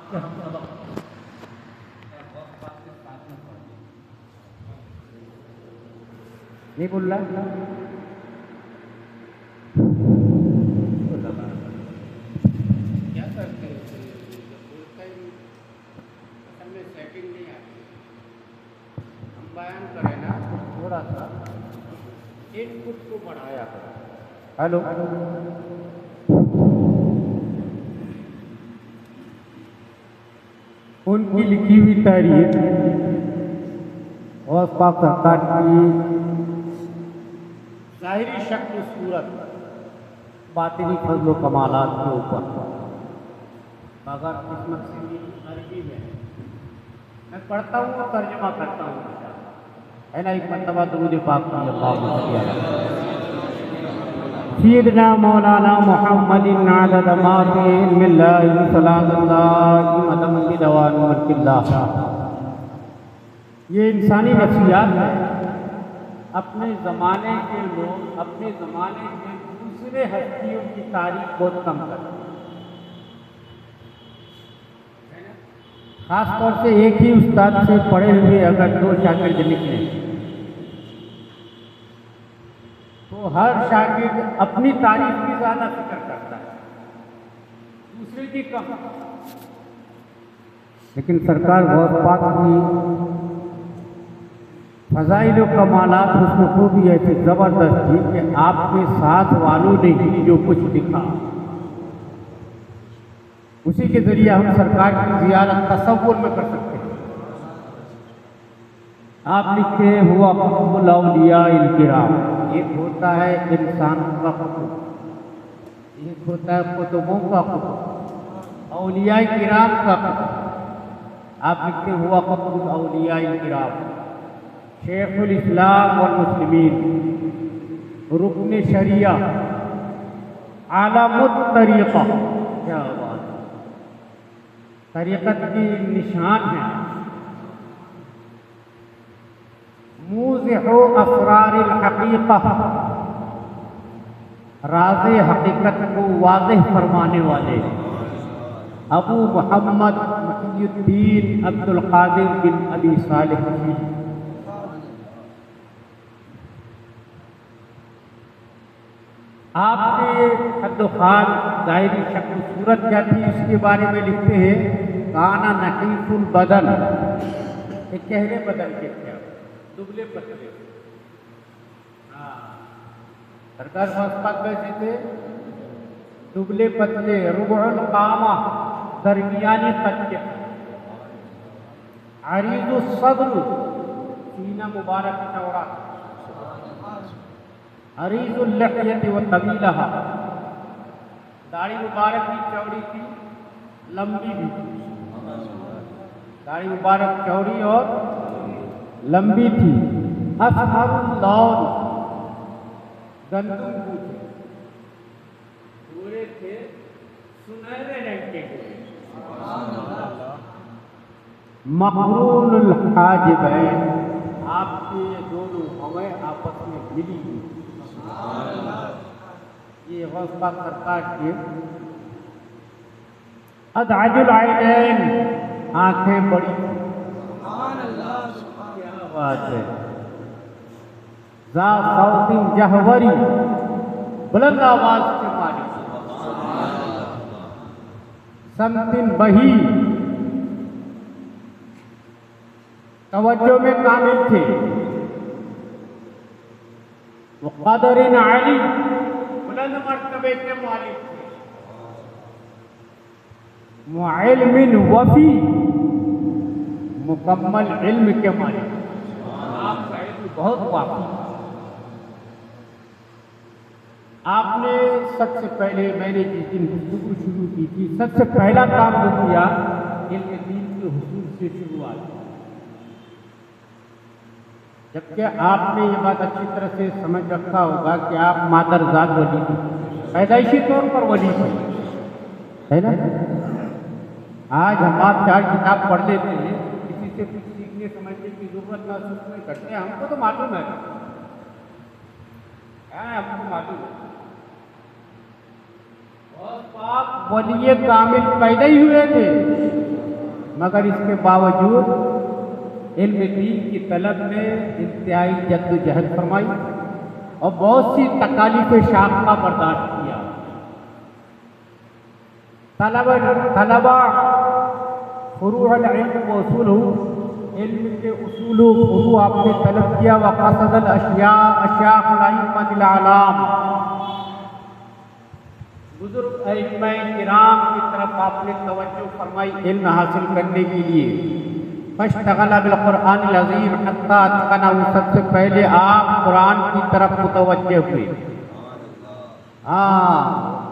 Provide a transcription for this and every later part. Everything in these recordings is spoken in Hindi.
कि हम सबक नहीं बोल रहा क्या करते हैं जब बोलता ही असल में सेटिंग नहीं आती। हम बयान करें ना तो थोड़ा सा इनपुट को बढ़ाया करें। हेलो उनकी लिखी हुई तारीख और पाक सरकार की ज़ाहिरी शक्ल सूरत बातिनी फजल कमालात के ऊपर मगर किस्मत से अरबी में मैं पढ़ता हूँ और तर्जमा करता हूँ है ना। एक मरतबा दुरूद पाक की अल्लाह सैयदना मौलाना मुहम्मदिन अदद मा फी इल्मिल्लाहि सल्लल्लाहु अलैहि वसल्लम। ये इंसानी नफ्सियात है। अपने ज़माने के लोग अपने ज़माने के दूसरे हस्तियों की तारीफ बहुत कम करते हैं। खास तौर से एक ही उस्ताद से पढ़े हुए अगर दो शागिर्द निकले तो हर शागिर्द अपनी तारीफ की ज़्यादा फिक्र करता है, दूसरे की कम। लेकिन सरकार बहुत पाक की फ़ज़ाइल व कमालात उसमें खूबी ऐसी ज़बरदस्त थी कि आपके साथ वालों ने ही जो कुछ लिखा उसी के ज़रिए हम सरकार की ज़ियारत तसव्वुर में कर सकते हैं। आप लिखते हैं हुआ क़ुतुबुल औलिया इल किराम, एक होता है इंसानों का कुतुब, एक होता है कुतुबों का कुतुब, औलिया किराम का कुतुब। आप लिखते हैं हुआ क़ुतुबुल औलिया इल किराम, शेखुल इस्लाम वल मुस्लिमीन, रुकन शरिया, आलमुत तरीक़ा। क्या बात है, तरीक़त की निशान है। मूज़िहु असरारिल हक़ीक़ा, राज़े हकीकत को वाज़ेह फरमाने वाले अबू मोहम्मद मुहियुद्दीन अब्दुल क़ादिर बिन अबी सालिह। आपने हद्दुखान ज़ाहिरी शक्ल सूरत क्या थी इसके बारे में लिखते हैं काना नहीफुल बदन, एक गहरे बदन के थे, दुबले पतले। हाँ, सरकार पाक कैसे थे? दुबले पतले, रुबुल कामा, दरमियानी कद के, अरीज़ुस सद्र, सीना मुबारक चौड़ा, अरीज़ुल लहयति व तवीलहा, दाढ़ी मुबारक भी चौड़ी थी, लंबी भी थी। दाढ़ी मुबारक चौड़ी और लंबी थी। असहरुल लौन, गंदुम थे, गोरे थे, सुनहरे रंग के गोरे। मक़रूनुल हाजिबैन, आपके दोनों हवें आपस में मिली हुई। ये गौस पाक सरकार के अदअजुल आइनैन, आंखें बड़ी। क्या बात है। ज़ा सौतिन जहवरी, बुलंद आवाज के मालिक। समतिन बही, तवज्जो में कामिल थे। वक़दरिन आली, बुलंद मर्तबे के मालिक थे। मुइल्मिन वफ़ी, मुकम्मल इल्म के मालिक। आपका इल्म बहुत वाफ़ी। आपने सबसे पहले, मैंने जिस दिन गुफ्तगू शुरू की थी, सबसे पहला काम जो किया इल्म दीन के हुसूल से शुरुआत। जबकि आपने ये बात अच्छी तरह से समझ रखा होगा कि आप मादरजात वली थे, पैदाइशी तौर पर वली थे, है ना। आज हम आप चार किताब पढ़ लेते हैं, किसी से कुछ सीखने समझने की जरूरत महसूस नहीं करते। हमको तो मालूम है, हमको मालूम है। और पाक वली कामिल पैदा ही हुए थे, मगर इसके बावजूद इल्म दीन की तलब में इंतहाई जद्दोजहद फरमाई और बहुत सी तकालीफ शाक़ा बर्दाश्त किया। तलबा फुरूअल इल्म व उसूलहु, इल्म के उसूल व फुरू आपने तलब किया। व क़सदल अश्याख़ुल अइम्मतिल आलाम, बुजुर्ग अइम्मा किराम की तरफ आपने तवज्जो फरमाई इल्म हासिल करने के लिए। फश्तगला बिल क़ुरआनिल अज़ीम हत्ता अत्क़नहु, सबसे पहले आप कुरान की तरफ मुतवज्जे हुए।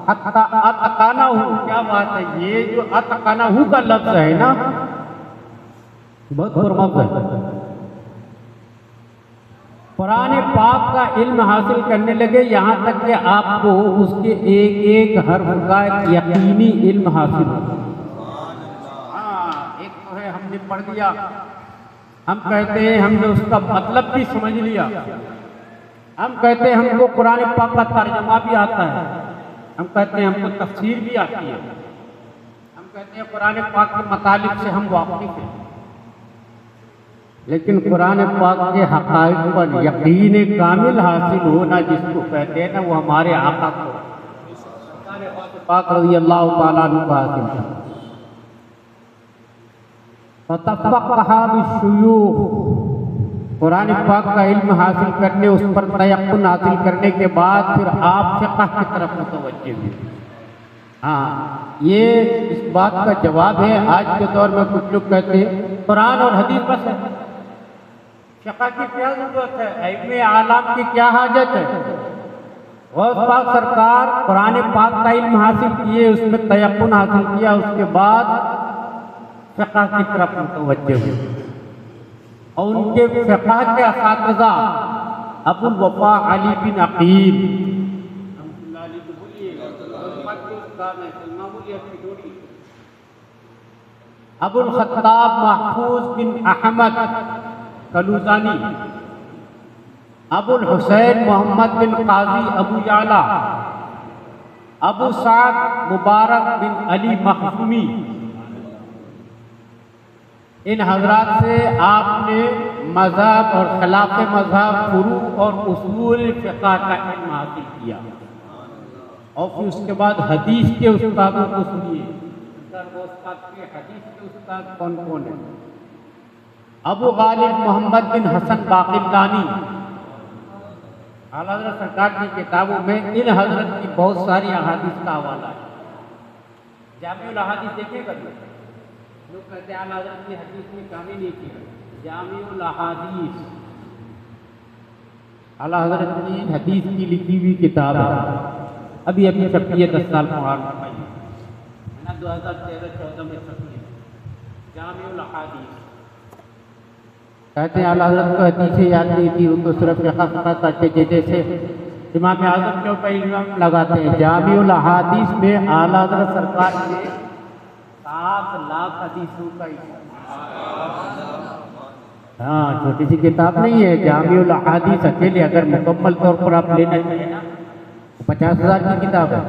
हत्ता अत्क़नहु, क्या बात है, ये जो अत्क़नहु का लफ्ज़ है ना, बहुत पुरमत है। कुरान पाक का इल्म हासिल करने लगे, यहाँ तक कि आपको उसके एक एक हर्फ का यकीनी इल्म हासिल हो। एक तो है हमने पढ़ लिया, हम कहते हैं हमने उसका मतलब भी समझ लिया, हम कहते हैं हमको कुरान पाक का तर्जुमा भी आता है, हम कहते हैं हमको तफसीर भी आती है, हम कहते हैं कुरान पाक के मतलब से हम वाकिफ हैं। लेकिन कुरान पाक के हक़ाइक़ पर यकीन कामिल हासिल होना जिसको कहते हैं ना, वो हमारे आका को पाक रज़ियल्लाहु ताला अन्हु को हासिल था। फतफ़क़्क़हा बिश्शुयूख़, कुरान पाक का इल्म हासिल करने, उस पर तयक़्क़ुन हासिल करने के बाद फिर आप फ़िक़्ह की तरफ मुतवज्जे हुए। हाँ, ये इस बात का जवाब है। आज के दौर में कुछ लोग कहते हैं कुरान और हदीस बस है, फ़िक़्ह की क्या ज़रूरत है, इल्म आलाम की क्या हाजत है। गौस पाक सरकार कुरान पाक का इल्म हासिल किए, उसमें तयक़्क़ुन हासिल किया, उसके बाद फ़िक़्ह की तरफ मुतवज्जे हुए। और उनके फ़िक़्ह के असातिज़ा अबुल वफ़ा अली बिन अक़ील, अबुल ख़त्ताब महफूज बिन अहमद कलूज़ानी, अबुल हुसैन मोहम्मद बिन क़ाज़ी अबू याला, अबू साद मुबारक बिन अली मखज़ूमी, इन हजरात से आपने मज़हब और खिलाफ मज़हब, फुरू और उसूल फ़िक़्ह का इल्म हासिल किया। और फिर उसके बाद हदीस के उस्तादों को सुनिए। हदीस के उस्ताद कौन कौन है? अबू गालिब मोहम्मद बिन हसन बाक़िलानी, आला हज़रत सरकार की किताबों में इन हजरत की बहुत सारी अहादीस का हवाला है। जामिउल अहादीस देखेगा, लोग कहते हैं आला हज़रत की हदीस में कमी नहीं की। जामिउल अहादीस आला हज़रत की हदीस की लिखी हुई किताब है, अभी अभी छपी है, 10 साल पुरानी है ना, 2013-14 में छपी है जामिउल अहादीस। कहते हैं आला हज़रत को हदीसें याद नहीं थी, उनको सिर्फ फ़िक़्ह करते थे, जैसे इमाम आज़म के ऊपर इल्ज़ाम लगाते हैं। जामिउल अहादीस में आला हज़रत सरकार ने 7 लाख हदीसों का, हाँ, छोटी सी किताब नहीं है जामिउल अहादीस। अकेले अगर मुकम्मल तौर पर आप लेना चाहिए ना, 50,000 की किताब है।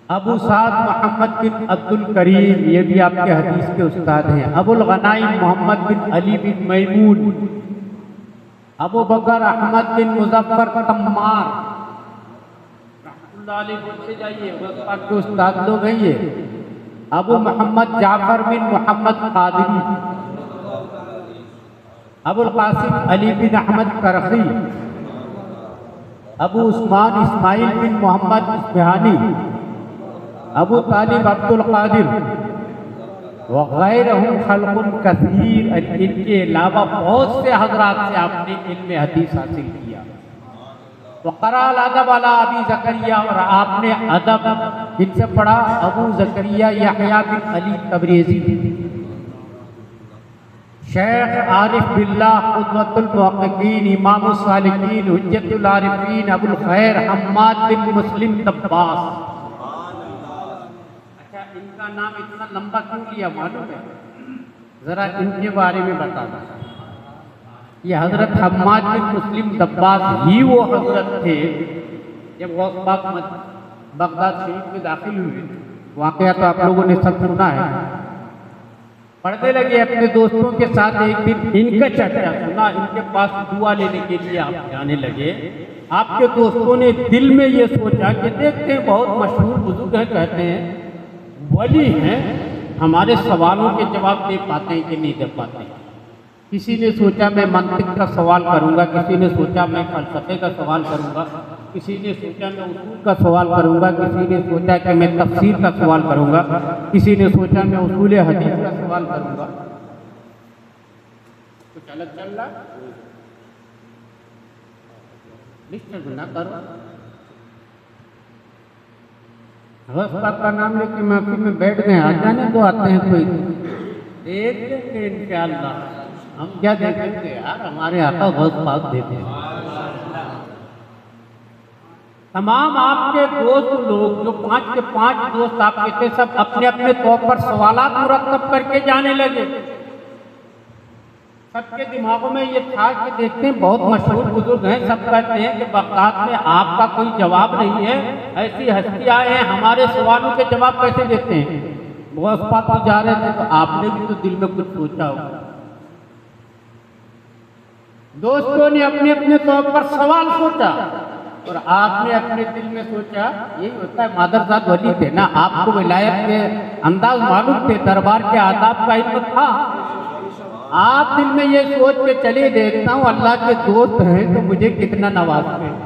अबू साद मोहम्मद बिन अब्दुल करीम, ये भी आपके हदीस के उस्ताद हैं। अबुल गनाइम मोहम्मद बिन अली बिन मैमून, अबू बकर अहमद बिन मुज़फ़्फ़र तम्मार रहमतुल्लाह अलैह, बोलते जाइए, आपके उस्ताद लोग हैं ये। अबू मोहम्मद जाफ़र बिन मोहम्मद क़ादरी, अबुल क़ासिम अली बिन अहमद करख़ी, अबू उस्मान इस्माइल बिन मोहम्मद इस्फ़हानी, अबू तालिब अब्दुल क़ादिर वग़ैरहुम ख़ल्क़ुन कसीर। इनके अलावा बहुत से हज़रात से आपने इल्म हदीस हासिल किया। वक़राअल अदब अला अबी ज़करिया, और आपने अदब इनसे पढ़ा अबू ज़करिया यहया बिन अली तबरेज़ी, शेख आरिफ बिल्लाह क़ुद्वतुल मुहक़्क़ीक़ीन, इमामुस सालिकीन, हुज्जतुल आरिफ़ीन, अबुल खैर हम्माद बिन मुस्लिम तब्बास। अच्छा, इनका नाम इतना लंबा क्यों लिया मालूम है? ज़रा इनके बारे में बता दो। ये हज़रत हम्माद बिन मुस्लिम तब्बास ही वो हज़रत थे जब गौस पाक बगदाद शरीफ में दाखिल हुए, वाकया तो आप लोगों ने सब सुना है, पढ़ने लगे अपने दोस्तों के साथ। एक दिन इनका चर्चा सुना, इनके पास दुआ लेने के लिए आप जाने लगे। आपके दोस्तों ने दिल में ये सोचा कि देखते हैं बहुत मशहूर बुजुर्ग हैं, कहते हैं वली हैं, हमारे सवालों के जवाब दे पाते हैं कि नहीं दे पाते हैं। किसी ने सोचा मैं मंतिक का सवाल करूंगा, किसी ने सोचा मैं फलसफे का सवाल करूंगा, किसी ने सोचा मैं उसूल का सवाल करूंगा, किसी ने सोचा कि मैं तफसीर का सवाल करूंगा, किसी ने सोचा मैं उसूल हदीस का सवाल करूंगा। कुछ अलग चल रहा, निश्चित ना करो। गौस पाक का नाम लेके महफिल में बैठ गए, आ जाने दो, आते हैं कोई देख लेंगे इंशाअल्लाह। हम क्या देखेंगे यार, हमारे आका गौस पाक देते हैं। तमाम आपके दोस्त लोग जो 5 के 5 दोस्त आपके थे, सब अपने अपने तौर पर सवालात मुरतब करके जाने लगे। सबके दिमागों में ये था कि देखते हैं बहुत मशहूर बुजुर्ग हैं, सब कहते हैं कि बगदाद में आपका कोई जवाब नहीं है, ऐसी हस्ती आए हैं, हमारे सवालों के जवाब कैसे देते हैं। गौस पाक को जा रहे थे तो आपने भी तो दिल में कुछ सोचा होगा। दोस्तों ने अपने अपने तौर पर सवाल सोचा और आपने अपने दिल में सोचा। यही होता है, मादरजाद वली थे ना, आपको विलायत के अंदाज मालूम थे, दरबार के आदाब का इल्म था। आप दिल में ये सोच के चले, देखता हूँ अल्लाह के दोस्त हैं तो मुझे कितना नवाजते हैं।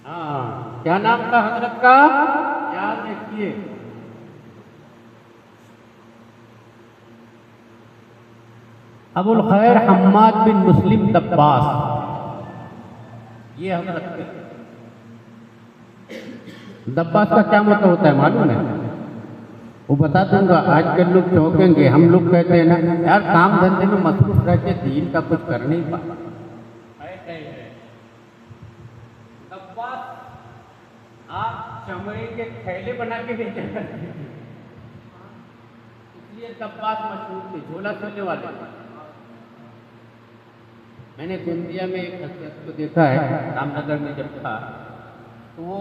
हाँ, क्या नाम था हजरत का, याद रखिए, अबुल खैर हम्माद बिन मुस्लिम दब्बास, ये हजरत के। दब्बास का क्या मतलब होता है मालूम है? वो बता दूंगा, आजकल लोग चौंकेंगे। हम लोग कहते हैं ना यार, काम धंधे में मसरूफ रह के दीन का कुछ कर नहीं पाता। दब्बास आप चमड़े के थैले बना के बेचा करते हैं, इसलिए दब्बास मशहूर थे, झोला चलने वाले। मैंने गोंदिया में एक हकीकत को देखा है, रामनगर में जब था तो वो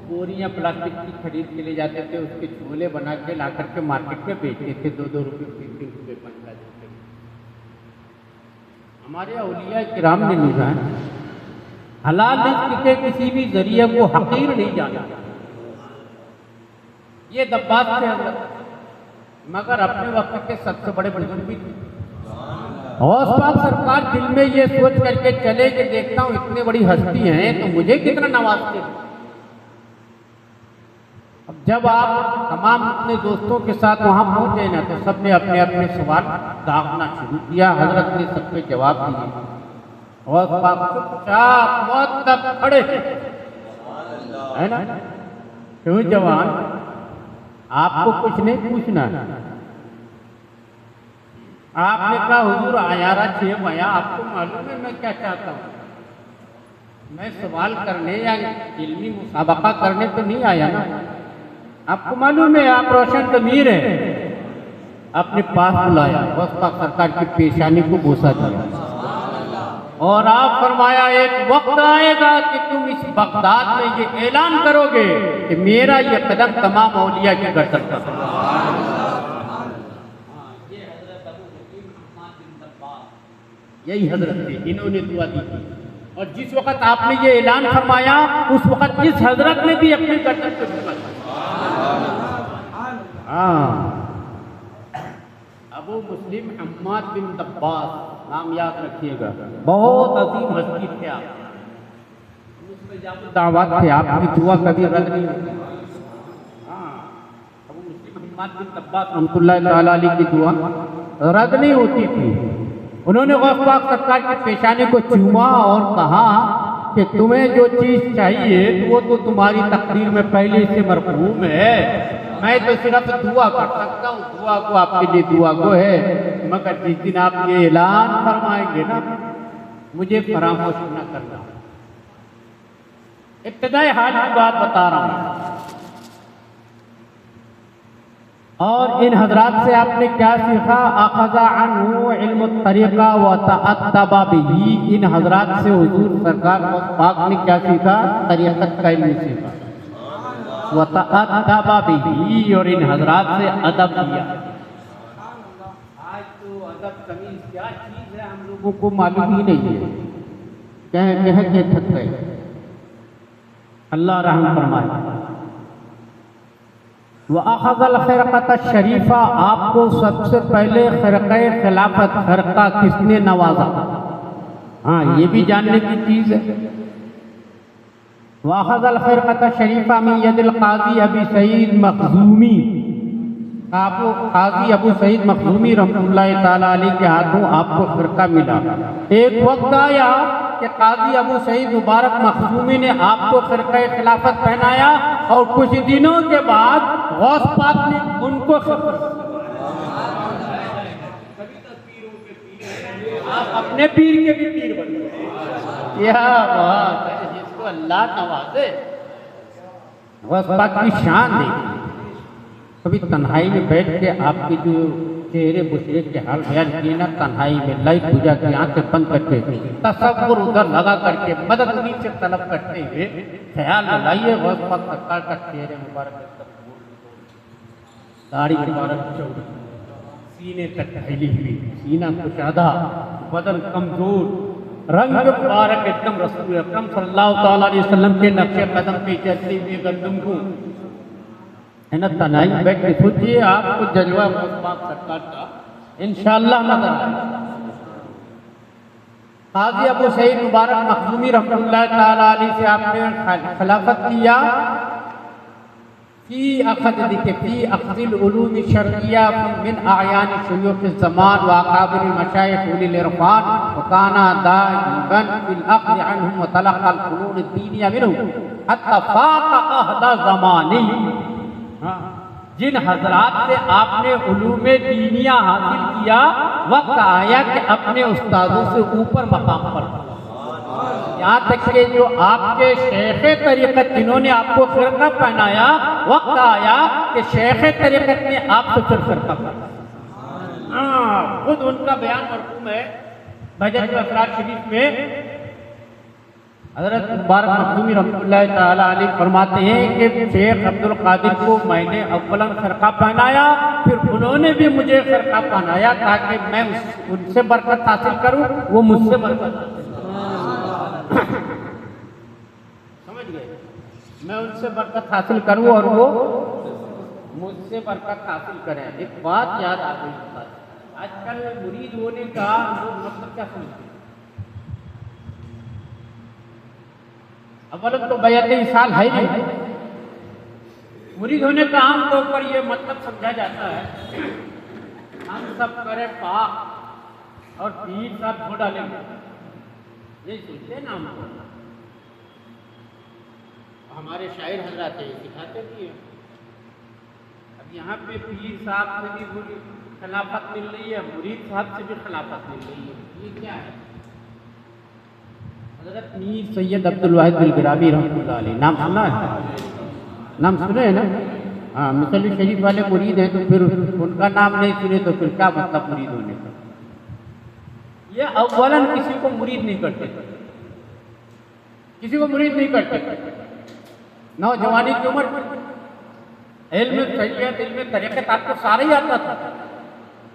बोरियाँ प्लास्टिक की खरीद के ले जाते थे, उसके झोले बना के ला करके मार्केट में बेचते थे, 2-2 रुपये 3-3 रुपये 15 रुपये। हमारे औलिया किराम ने लिखा है, हलाल रिज़्क़ के किसी भी जरिए को हकीर नहीं जाना। ये दब्बास थे हज़रत, मगर अपने वक्त के सबसे बड़े बुजुर्ग भी थे। गौस पाक सरकार दिल में ये सोच करके चले कि देखता हूँ इतनी बड़ी हस्ती हैं तो मुझे कितना नवाजते हैं। अब जब आप तमाम अपने दोस्तों के साथ वहाँ पहुँचे ना, तो सबने अपने अपने सवाल दागना शुरू किया। हजरत ने सबके जवाब दिए। गौस पाक चुपचाप मुअद्दब खड़े है ना, क्यों जवान, आपको कुछ नहीं पूछना है। आपने कहा हुजूर आयारा 6 भया, आपको मालूम है मैं क्या चाहता हूँ, मैं सवाल करने या इल्मी मुसाबका करने तो नहीं आया ना, आपको मालूम है आप रोशन ज़मीर है। अपने पास बुलाया, गौस पाक सरकार की पेशानी को बोसा दिया और आप फरमाया एक वक्त आएगा कि तुम इस बगदाद में ये ऐलान करोगे कि मेरा ये कदम तमाम औलिया की गर्दन पर। यही हजरत थे, इन्होंने दुआ दी थी। और जिस वक्त आपने ये ऐलान फरमाया उस वक्त इस हजरत ने भी अपनी गर्दन पे झुका। हाँ, अबू मुस्लिम हम्माद बिन दब्बास, नाम याद रखिएगा, बहुत अजीम हस्ती थे आप, दावत थे, आपकी दुआ कभी रद्द नहीं होती। हाँ, अबू मुस्लिम हम्माद बिन दब्बास रहमतुल्लाह तआला अलैह की दुआ रद्द नहीं होती थी। उन्होंने गौस पाक सरकार की पेशानी को चूमा और कहा कि तुम्हें जो चीज़ चाहिए वो तो तुम्हारी तकदीर में पहले से मरहूम है, मैं तो सिर्फ दुआ कर सकता हूँ, दुआ को आपके लिए दुआ को है, मगर जिस दिन आप ये ऐलान फरमाएंगे ना मुझे फरामोश न करना। इब्तिदाई हाल की बात बता रहा हूँ। और इन हजरात से आपने क्या सीखा? अखज़ा अन्हु इल्म तरीक़ा व तअद्दबा बिही। इन हजरात से हुजूर सरकार पाक ने क्या सीखा? तरीक़त का इल्म सीखा। व तअद्दबा बिही, और इन हजरात से अदब किया। आज तो अदब तमीज़ क्या चीज़ है हम लोगों को मालूम ही नहीं है, कह के थक गए। अल्लाह रहम फरमाए। व अखज़ल ख़िरक़त शरीफ़ा, आपको सबसे पहले ख़िरक़े खिलाफत ख़िरक़ा किसने नवाजा? हाँ, ये भी जानने की चीज़ है। व अखज़ल ख़िरक़त शरीफ़ा मिन यदिल क़ाज़ी अबी सईद मखज़ूमी, आपको काजी अबू सईद मखज़ूमी रहमतुल्लाहि ताला अलैह के हाथों आपको ख़िरक़ा मिला। एक वक्त आया कि काजी अबू सईद मुबारक मखज़ूमी ने आपको ख़िरक़े खिलाफत पहनाया और कुछ दिनों के बाद गौस पाक ने उनको आप अपने पीर के भी पीर बन गए। क्या बात है, जिसको अल्लाह नवाजे गौस पाक की शान देखी। कभी तन्हाई में बैठ के आपके जो चेहरे बुशरे के हाल बयान किए ना, तन्हाई में लाइट बुझा के आंखें बंद करके तसव्वुर उधर लगा करके मदद उन्हीं से तलब करते हुए ख्याल लगाइए गौस पाक सरकार का चेहरे मुबारक, दाढ़ी मुबारक चौड़ी, सीने तक फैली हुई, सीना कुशादा, बदन कमजोर, रंग मुबारक एकदम रसूल अकरम सल्लल्लाहु तआला अलैहि वसल्लम के नक्शे कदम पे चलते हुए गंदम को है ना, तनाई में बैठ के सोचिए आपको जज्बा पाक सरकार का इंशाअल्लाह नजर आएगा। काजी अबू सईद मुबारक मखज़ूमी रहमतुल्लाहि ताला अलैह से आपने खिलाफत किया। फी अख़ज़िल उलूम शर्इया मिन आयान शुयूख़ ज़मान व अकाबिर मशाइख़ उलिल इरफ़ान व काना दाइमन फिल अख़्ज़ अन्हुम व तलक़्क़ल फ़ुनून दीनिया मिनहुम हत्ता फ़ाक़ अहदा ज़मानी। जिन हजरात से आपने उलूमे दीनिया हासिल किया, वक्त आया कि अपने उस्तादों से ऊपर मकाम पर, यहाँ तक कि जो आपके शेखे तरीक़त जिन्होंने आपको ख़िरक़ा पहनाया, वक्त आया कि शेखे तरीक़त ने आपसे फिर ख़िरक़ा पहनाया। खुद उनका बयान मरहूम है बहजतुल असरार शरीफ में। हज़रत मुबारक मखज़ूमी रहमतुल्लाहि ताला अलैह फरमाते हैं कि शेख अब्दुल कादिर को मैंने अव्वलन ख़िरक़ा पहनाया, फिर उन्होंने भी मुझे ख़िरक़ा पहनाया ताकि मैं उनसे बरकत हासिल करूं, वो मुझसे बरकत समझ गए, मैं उनसे बरकत हासिल करूं और वो मुझसे बरकत हासिल करें। एक बात याद आ गई, आजकल मुरीद होने का मतलब क्या समझते हैं? अवलन तो बैअत इसाल है नहीं, मुरीद होने का आमतौर पर यह मतलब समझा जाता है हम सब करें पाक और पीर साहब धो डालेंगे, ये सोचते हैं ना हमको। हमारे शायर हजरात सिखाते भी हैं। अब यहाँ पे पीर साहब से भी खिलाफत मिल रही है, मुरीद साहब से भी खिलाफत मिल रही है, ये क्या है? हज़रत मीर सैयद अब्दुल वाहिद बिलगिरामी रहमतुल्लाह अलैह, नाम सुना है? नाम सुने हैं ना? हाँ, मिसली शरीफ वाले मुरीद हैं, तो फिर उनका नाम नहीं सुने तो फिर क्या मतलब मुरीद होने का? ये अव्वलन किसी को मुरीद नहीं करते, किसी को मुरीद नहीं करते। नौजवानी की उम्र इल्म शरीयत इल्म तरीक़त आपको सारा ही आता था,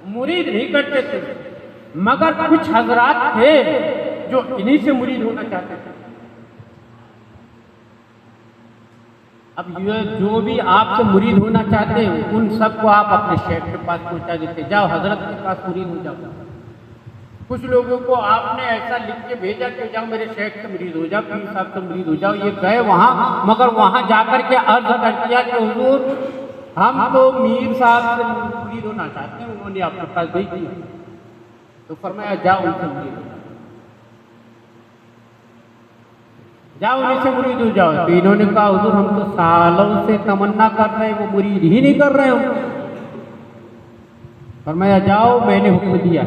मुरीद नहीं करते थे। मगर कुछ हजरात थे जो इन्हीं से मुरीद होना चाहते थे। अब ये जो भी आपसे मुरीद होना चाहते हैं उन सबको आप अपने शेख के पास पहुंचा देते, जाओ हजरत के पास मुरीद हो जाओ। कुछ लोगों को आपने ऐसा लिख के भेजा कि जाओ मेरे शेख से मुरीद हो जाओ, पीर साहब से मुरीद हो जाओ। ये गए वहाँ, मगर वहाँ जाकर के अर्ज कर दिया कि हुजूर हम तो मीर साहब से मुरीद होना चाहते हैं, उन्होंने आपके पास भेज दिया। तो फरमाया जाओ उनसे मुरीद हो जाओ, उन्हीं से मुरीद हो जाओ। तो इन्होंने कहा हुजूर हम तो सालों से तमन्ना कर रहे हैं, वो मुरीद ही नहीं कर रहे हो। फरमाया जाओ, मैंने हुक्म दिया।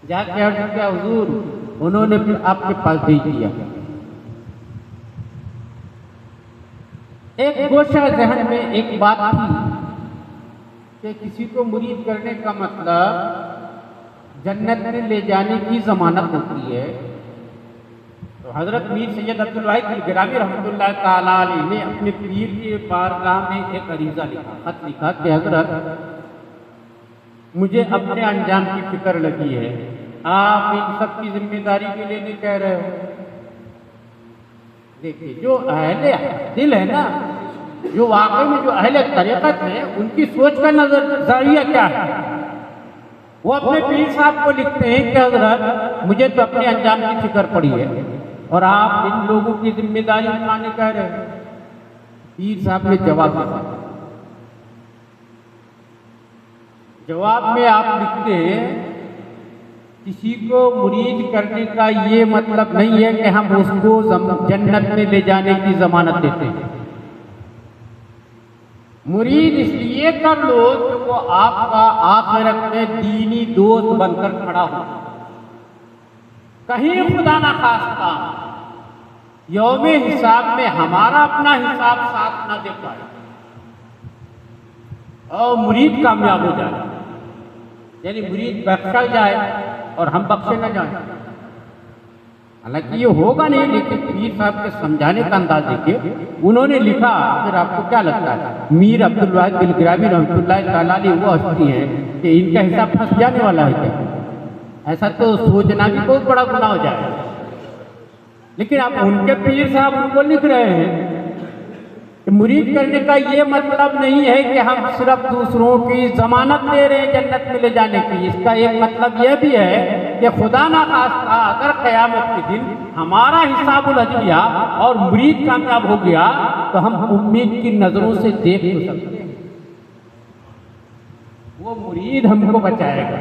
जाके अर्ज किया हुजूर, उन्होंने फिर आपके पास भेज दिया। एक गोशा जहन में एक बात थी कि किसी को मुरीद करने का मतलब जन्नत में ले जाने की ज़मानत होती है। तो हज़रत मीर सैयद अब्दुल वाहिद गिलगिरामी रहमतुल्लाह ताला अलैह ने अपने पीर के बारगाह में एक अरीज़ा लिखा, खत लिखा कि हज़रत मुझे अपने अंजाम की फिक्र लगी है, आप इन सब की जिम्मेदारी के लिए नहीं कह रहे हो। देखिए जो अहले दिल है ना, जो वाकई में जो अहले तरीक़त है, उनकी सोच का नजरिया क्या है। वो अपने पीर साहब को लिखते हैं कि हज़रत मुझे तो अपने अंजाम की फिक्र पड़ी है और आप इन लोगों की जिम्मेदारी उठाने कह रहे हैं। पीर साहब ने जवाब दिया, जवाब में आप लिखते हैं किसी को मुरीद करने का ये मतलब नहीं है कि हम उसको जन्नत में ले जाने की जमानत देते हैं। मुरीद इसलिए कर लो कि वो आपका आखिरत में दीनी दोस्त बनकर खड़ा हो। कहीं खुदा ना खास्ता यौमे हिसाब में हमारा अपना हिसाब साथ ना दे पाए और मुरीद कामयाब हो जाए, यानी मुरीद बख्शा जाए और हम बख्शे न जाए। हालांकि ये होगा नहीं, लेकिन पीर साहब के समझाने का अंदाज देखिए। उन्होंने लिखा, फिर आपको क्या लगता है, मीर अब्दुल वाहिद गिलगिरामी रहमतुल्लाह ताला अलैह वो हस्ती है कि इनका हिसाब फंस जाने वाला है क्या? ऐसा तो सोचना भी बहुत बड़ा गुनाह हो जाए। लेकिन आप उनके पीर साहब उनको लिख रहे हैं कि मुरीद करने का ये मतलब नहीं है कि हम सिर्फ दूसरों की जमानत दे रहे हैं जन्नत में ले जाने की। इसका एक मतलब यह भी है कि खुदा ना खास्ता अगर क़यामत के दिन हमारा हिसाब उलझ गया और मुरीद कामयाब हो गया तो हम उम्मीद की नजरों से देख तो सकते हैं, वो मुरीद हमको बचाएगा।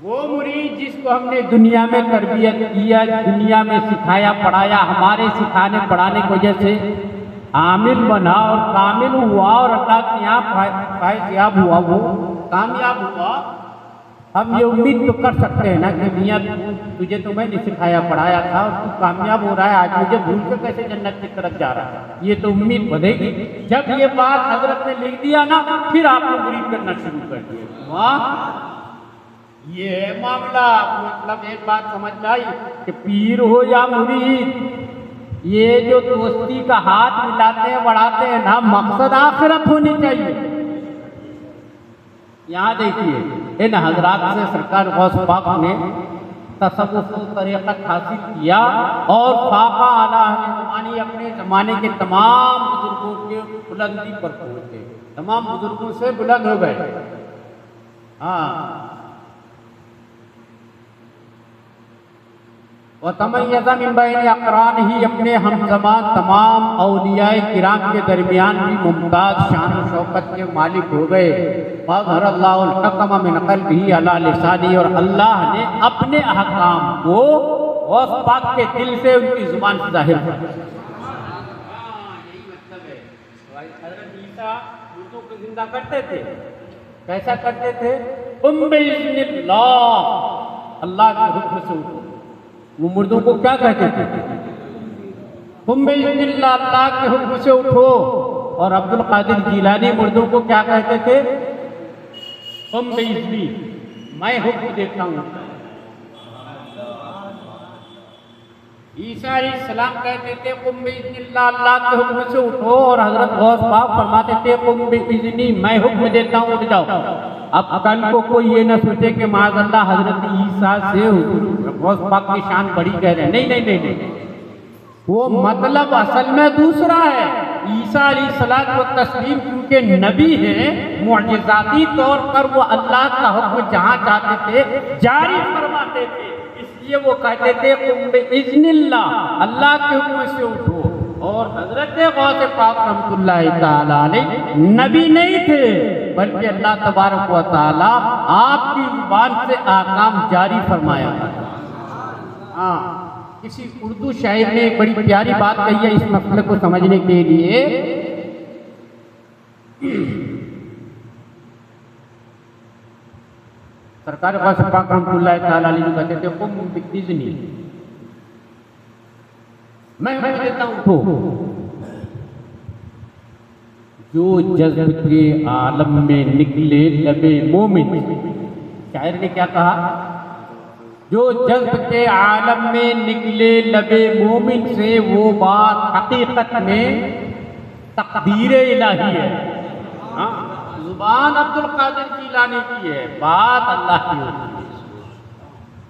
वो मुरीद जिसको हमने दुनिया में तरबियत किया, दुनिया में सिखाया पढ़ाया, हमारे सिखाने पढ़ाने की वजह से आमिल बना और कामिल हुआ और अल्लाह के यहाँ फाययाब हुआ, वो कामयाब हुआ। हम ये उम्मीद तो कर सकते हैं ना कि मियाँ तुझे तो मैंने सिखाया पढ़ाया था और तू कामयाब हो रहा है, आज मुझे भूल के कैसे जन्नत की तरफ जा रहा है, ये तो उम्मीद बढ़ेगी। जब ये बात हजरत ने लिख दिया ना, फिर आपने मुरीद करना शुरू कर दिया। वाह, ये मामला मतलब एक बात समझ आई कि पीर हो या मुरीद, ये जो दोस्ती का हाथ मिलाते हैं बढ़ाते हैं ना, मकसद आखिरत होनी चाहिए। यहाँ देखिए इन हजरात से सरकार गौस पाक ने तसव्वुफ तरीक़त हासिल किया और फाका आला ज़मानी अपने ज़माने के तमाम बुजुर्गों के बुलंदी पर पहुँचे, तमाम बुजुर्गों से बुलंद हो गए। हाँ, और तमय्यज़ा मिन बैन अक़रान ही, अपने हमज़बान तमाम औलियाए किराम के दरमियान भी मुमताज़ शान और शौकत के मालिक हो गए। फ़ज़हरल्लाहुल हक़्क़ मिन क़ल्बिही अला लिसानी, और अल्लाह ने अपने अहकाम को गौस पाक के दिल से उनकी ज़ुबान से ज़ाहिर कर दिया। यही मतलब है। हज़रत ईसा मुर्दों को जिंदा करते थे, कैसा करते थे? बिइज़्निल्लाह, अल्लाह के हुक्म से उठो। वो मुर्दों को क्या कहते थे? तुम बिइज़्निल्लाह, अल्लाह के हुक्म से उठो। और अब्दुल कादिर जिलानी मुर्दों को क्या कहते थे? तुम बिइज़्नी, मैं हुक्म देता हूँ। ईसा अलैहिस्सलाम कहते थे तुम बिइज़्निल्लाह, अल्लाह के हुक्म से उठो। और हजरत गौस पाक फरमाते थे तुम बिइज़्नी, मैं हुक्म देता हूँ, उठ जाओ। अब कल को कोई ये न सोचे कि माज़अल्लाह हजरत ईसा से गौस पाक की शान बड़ी कह रहे हैं। नहीं नहीं नहीं नहीं, वो मतलब असल में दूसरा है। ईसा अलैहिस्सलाम को तस्लीम क्योंकि नबी है, मुअजिज़ाती तौर पर वो अल्लाह का हुक्म जहाँ चाहते थे जारी फरमाते थे, इसलिए वो कहते थे तुम बिइज़्निल्लाह, अल्लाह के हुक्म से उठो। और हजरत गौस पाक रहमतुल्लाहि ताला अलैह नबी नहीं थे, बल्कि अल्लाह तबारक व तआला आपकी जुबान से आकाम जारी फरमाया। हाँ, किसी उर्दू शायर ने एक बड़ी प्यारी बात कही है इस मसले को समझने के लिए। सरकार गौस पाक रहमतुल्लाहि ताला अलैह कहते थे तुम बिइज़्नी, मैं हुक्म देता हूँ उठो। जो जज्ब के आलम में निकले लबे मोमिन, शायर ने क्या कहा? जो जज्ब के आलम में निकले लबे मोमिन से वो बात हकीकत में तकदीर इलाही है। हाँ, जुबान अब्दुल कादिर जिलानी की है, बात अल्लाह की होती है।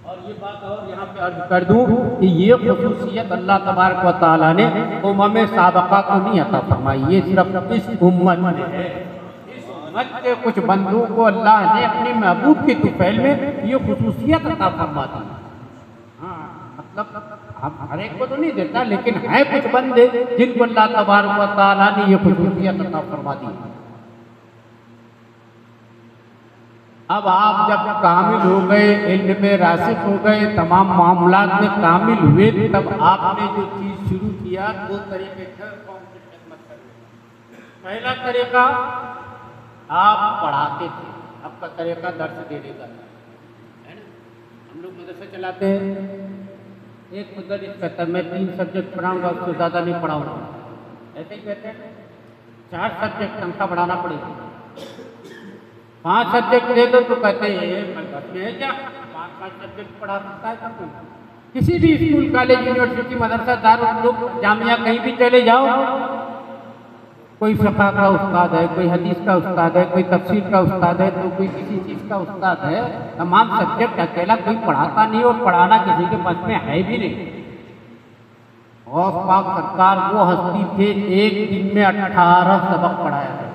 और ये बात और यहाँ पे अर्ज कर दूं कि ये खुसूसियत अल्लाह तबारक व तआला ने उम्मम साबका को नहीं अता फरमाई, ये सिर्फ इस उम्मत में है। इस उम्मत के कुछ बंदों को अल्लाह ने अपने महबूब की तुफैल में ये खुसूसियत अता फरमा दी। हाँ, मतलब हम हर एक को तो नहीं देता, लेकिन है कुछ बंदे जिनको अल्लाह तबारक व तआला ने ये खुसूसियत अता फरमा दी। अब आप जब कामिल हो गए, इल्म में रासिक हो गए, तमाम मामलात में कामिल हुए, तब आपने जो चीज़ शुरू किया, दो तरीके थे कौम की खिदमत करने। पहला तरीका आप पढ़ाते थे, आपका तरीका दर्स देने का है ना। हम लोग मदरसा चलाते हैं, एक मुदर्रिस कहता है मैं 3 सब्जेक्ट पढ़ाऊँगा, उससे ज़्यादा नहीं पढ़ाऊँगा, ऐसे ही कहते हैं। 4 सब्जेक्ट तनख्वाह बढ़ाना पड़ेगी, 5 सब्जेक्ट दे दो तो कहते हैं मैं घर में है क्या 5 सब्जेक्ट पढ़ा सकता है कब? किसी भी स्कूल, कॉलेज, यूनिवर्सिटी, मदरसा, दारुल उलूम, जामिया, कहीं भी चले जाओ, कोई फ़िक़ह का उस्ताद है, कोई हदीस का उस्ताद है, कोई तफसीर का उस्ताद है, तो कोई किसी चीज़ का उस्ताद है। तमाम सब्जेक्ट अकेला कोई पढ़ाता नहीं, और पढ़ाना किसी के पास में है भी नहीं। गौस पाक सरकार वो हस्ती थे, एक दिन में 18 सबक पढ़ाया है।